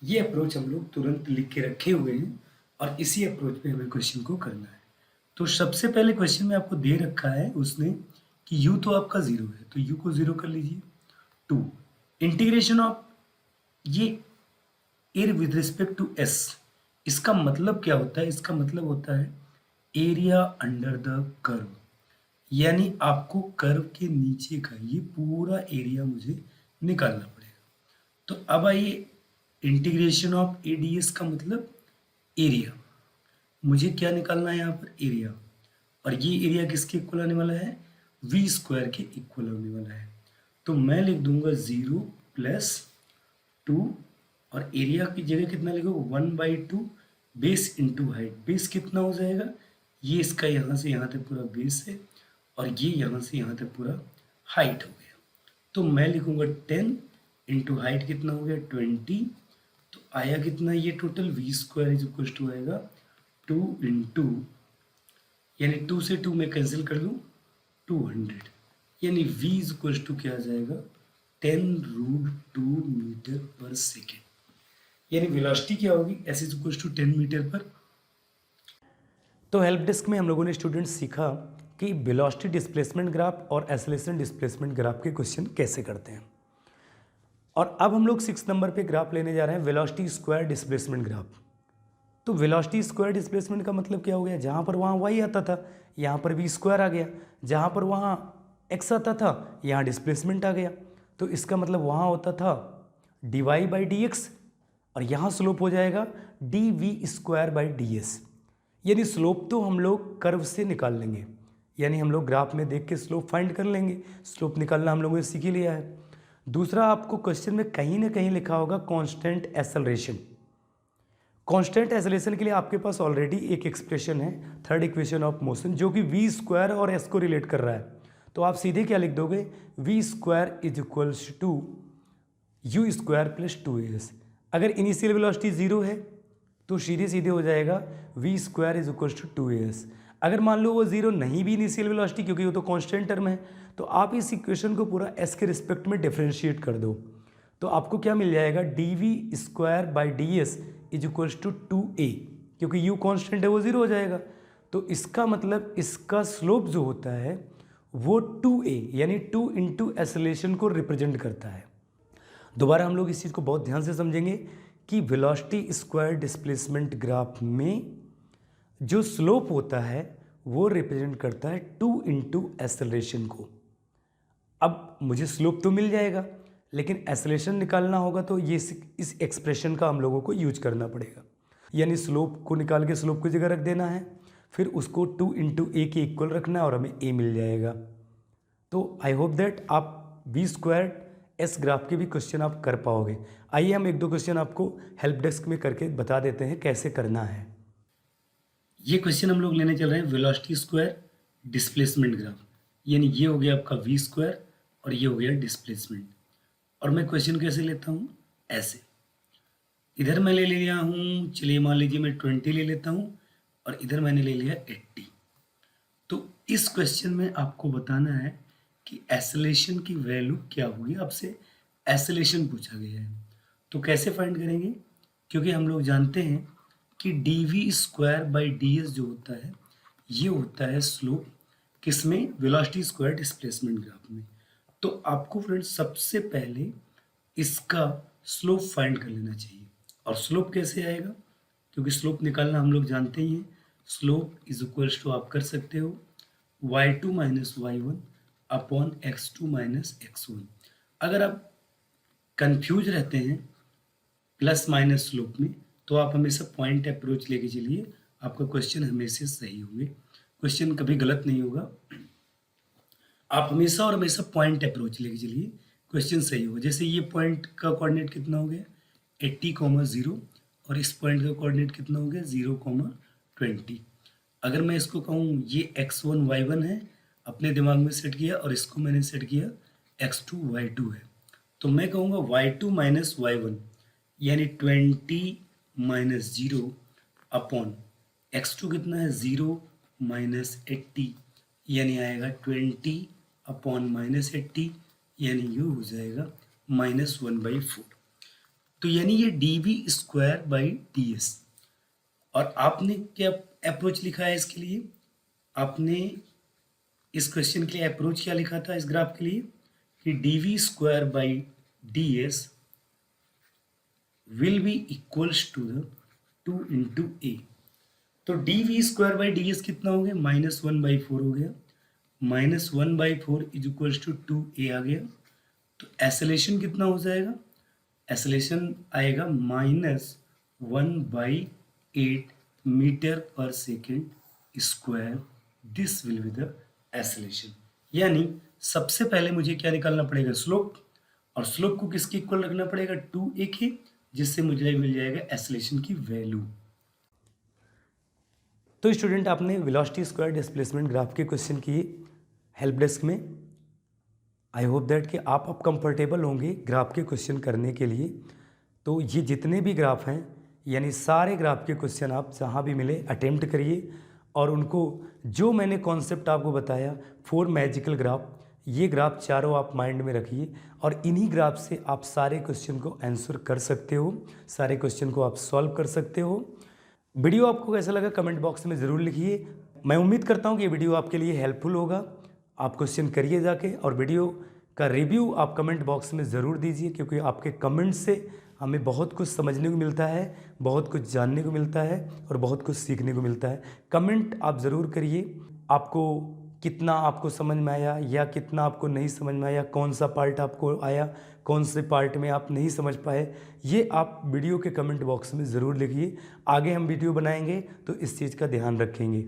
ये अप्रोच हम लोग तुरंत लिख के रखे हुए हैं और इसी अप्रोच पे हमें क्वेश्चन को करना है। तो सबसे पहले क्वेश्चन में आपको दे रखा है उसने कि u तो आपका 0 है, तो u को 0 कर लीजिए। 2 इंटीग्रेशन ऑफ ये a with respect to s, इसका मतलब क्या होता है, इसका मतलब होता है एरिया अंडर द कर्व, यानी आपको कर्व के नीचे का ये पूरा एरिया मुझे निकालना पड़ेगा। तो अब आइए integration of A D S का मतलब एरिया, मुझे क्या निकालना है यहाँ पर एरिया, और ये एरिया किसके इक्वल आने वाला है, वी स्क्वायर के इक्वल होने वाला है। तो मैं लिख दूंगा 0 प्लस 2 और एरिया की जगह कितना लिखोगे 1/2 बेस इंटू हाइट। बेस कितना हो जाएगा, ये इसका यहाँ से यहाँ तक पूरा बेस है और ये यहाँ से यहाँ तक पूरा हाइट हो गया। तो मैं लिखूंगा 10 इंटू हाइट कितना हो गया 20, तो आया कितना ये total V square is equal to आएगा 2 इंटू, यानी 2 से 2 में कैंसिल कर दूँ 200, यानी v इज इक्वल टू क्या आ जाएगा 10√2 मीटर पर सेकेंड। यानी वेलोसिटी क्या होगी s is equal to 10 meter पर। तो हेल्प डेस्क में हम लोगों ने स्टूडेंट्स सीखा कि वेलोसिटी डिस्प्लेसमेंट ग्राफ और एक्सेलरेशन डिस्प्लेसमेंट ग्राफ के क्वेश्चन कैसे करते हैं। और अब हम लोग 6 नंबर पे ग्राफ लेने जा रहे हैं वेलोसिटी स्क्वायर डिस्प्लेसमेंट ग्राफ। तो वेलोसिटी स्क्वायर डिस्प्लेसमेंट का मतलब क्या हो गया, जहाँ पर वहाँ y आता था यहाँ पर v स्क्वायर आ गया, जहाँ पर वहाँ x आता था यहाँ डिस्प्लेसमेंट आ गया। तो इसका मतलब वहाँ होता था dy/dx और यहाँ स्लोप हो जाएगा dv²/ds। यानी स्लोप तो हम लोग कर्व से निकाल लेंगे, यानी हम लोग ग्राफ में देख के स्लोप फाइंड कर लेंगे। स्लोप निकालना हम लोगों ने सीख ही लिया है। दूसरा, आपको क्वेश्चन में कहीं ना कहीं लिखा होगा कांस्टेंट एक्सेलरेशन। कांस्टेंट एक्सेलरेशन के लिए आपके पास ऑलरेडी एक एक्सप्रेशन है, थर्ड इक्वेशन ऑफ मोशन, जो कि वी स्क्वायर और एस को रिलेट कर रहा है। तो आप सीधे क्या लिख दोगे, V square is equals to U square plus 2as। अगर इनिशियल वेलोसिटी 0 है तो सीधे सीधे हो जाएगा V square is equals to 2as। अगर मान लो वो 0 नहीं भी इनिशियल वेलोसिटी, क्योंकि वो तो कांस्टेंट टर्म है, तो आप इस इक्वेशन को पूरा s के रिस्पेक्ट में डिफरेंशिएट कर दो, तो आपको क्या मिल जाएगा dv²/ds is equals to 2a, क्योंकि u कांस्टेंट है वो 0 हो जाएगा। तो इसका मतलब इसका स्लोप जो होता है वो 2a यानी 2 इंटू एक्सेलरेशन को रिप्रेजेंट करता है। दोबारा हम लोग इस चीज़ को बहुत ध्यान से समझेंगे कि वेलोसिटी स्क्वायर डिस्प्लेसमेंट ग्राफ में जो स्लोप होता है वो रिप्रेजेंट करता है 2 इंटू एक्सेलरेशन को। अब मुझे स्लोप तो मिल जाएगा, लेकिन एसलेशन निकालना होगा तो ये इस एक्सप्रेशन का हम लोगों को यूज करना पड़ेगा, यानी स्लोप को निकाल के स्लोप की जगह रख देना है, फिर उसको 2 इंटू ए के इक्वल रखना है और हमें ए मिल जाएगा। तो आई होप दैट आप वी स्क्वायर एस ग्राफ के भी क्वेश्चन आप कर पाओगे। आइए हम एक दो क्वेश्चन आपको हेल्प डेस्क में करके बता देते हैं कैसे करना है। ये क्वेश्चन हम लोग लेने चल रहे हैं वेलोसिटी स्क्वायर डिस्प्लेसमेंट ग्राफ, यानी ये हो गया आपका वी स्क्वायर और ये हो गया डिस्प्लेसमेंट। और मैं क्वेश्चन कैसे लेता हूँ, ऐसे इधर मैं ले लिया हूँ, चलिए मान लीजिए मैं 20 ले लेता हूँ और इधर मैंने ले लिया 80। तो इस क्वेश्चन में आपको बताना है कि एसलेशन की वैल्यू क्या होगी, आपसे एसलेशन पूछा गया है। तो कैसे फाइंड करेंगे, क्योंकि हम लोग जानते हैं कि D V square by D S जो होता है ये होता है स्लोप, किसमें, वेलोसिटी स्क्वायर डिस्प्लेसमेंट ग्राफ में। तो आपको फ्रेंड्स सबसे पहले इसका स्लोप फाइंड कर लेना चाहिए। और स्लोप कैसे आएगा, क्योंकि स्लोप निकालना हम लोग जानते ही हैं। स्लोप इज इक्वल्स टू आप कर सकते हो y2 minus y1 upon x2 minus x1। अगर आप कंफ्यूज रहते हैं प्लस माइनस स्लोप में तो आप हमेशा पॉइंट अप्रोच लेके चलिए, आपका क्वेश्चन हमेशा सही होंगे, क्वेश्चन कभी गलत नहीं होगा। आप हमेशा और हमेशा पॉइंट अप्रोच लेके चलिए, क्वेश्चन सही होगा। जैसे ये पॉइंट का कोऑर्डिनेट कितना हो गया 80,0 और इस पॉइंट का कोऑर्डिनेट कितना हो गया 0,20। अगर मैं इसको कहूँ ये x1 y1 है, अपने दिमाग में सेट किया, और इसको मैंने सेट किया x2 y2 है, तो मैं कहूँगा y2 माइनस y1 यानी 20 माइनस 0 अपॉन x2 कितना है 0 माइनस 80 यानी आएगा 20 अपॉन माइनस 80 यानी ये हो जाएगा -1/4। तो यानी ये D V square by D S. और आपने क्या अप्रोच लिखा है इसके लिए, आपने इस क्वेश्चन के लिए अप्रोच क्या लिखा था इस ग्राफ के लिए कि D V square by D S will be equals to the 2 into A. तो D V square by D S कितना हो गया -1/4 हो गया, -1/4 इज इक्वल्स टू 2a आ गया। तो एसलेशन कितना हो जाएगा, एसलेशन आएगा -1/8 मीटर पर second square. This will be the acceleration. यानी सबसे पहले मुझे क्या निकालना पड़ेगा, स्लोप, और स्लोप को किसके इक्वल रखना पड़ेगा 2a के, जिससे मुझे मिल जाएगा एसलेशन की वैल्यू। तो स्टूडेंट आपने वेलोसिटी स्क्वायर डिस्प्लेसमेंट ग्राफ के क्वेश्चन किए हेल्प डेस्क में। आई होप दैट कि आप अब कंफर्टेबल होंगे ग्राफ के क्वेश्चन करने के लिए। तो ये जितने भी ग्राफ हैं यानी सारे ग्राफ के क्वेश्चन आप जहाँ भी मिले अटेम्प्ट करिए, और उनको जो मैंने कॉन्सेप्ट आपको बताया 4 मैजिकल ग्राफ, ये ग्राफ चारों आप माइंड में रखिए, और इन्हीं ग्राफ से आप सारे क्वेश्चन को आंसर कर सकते हो, सारे क्वेश्चन को आप सॉल्व कर सकते हो। वीडियो आपको कैसा लगा कमेंट बॉक्स में ज़रूर लिखिए। मैं उम्मीद करता हूँ कि ये वीडियो आपके लिए हेल्पफुल होगा। आप क्वेश्चन करिए जाके, और वीडियो का रिव्यू आप कमेंट बॉक्स में ज़रूर दीजिए, क्योंकि आपके कमेंट से हमें बहुत कुछ समझने को मिलता है, बहुत कुछ जानने को मिलता है और बहुत कुछ सीखने को मिलता है। कमेंट आप ज़रूर करिए, आपको कितना आपको समझ में आया या कितना आपको नहीं समझ में आया, कौन सा पार्ट आपको आया, कौन से पार्ट में आप नहीं समझ पाए, ये आप वीडियो के कमेंट बॉक्स में ज़रूर लिखिए। आगे हम वीडियो बनाएंगे तो इस चीज़ का ध्यान रखेंगे।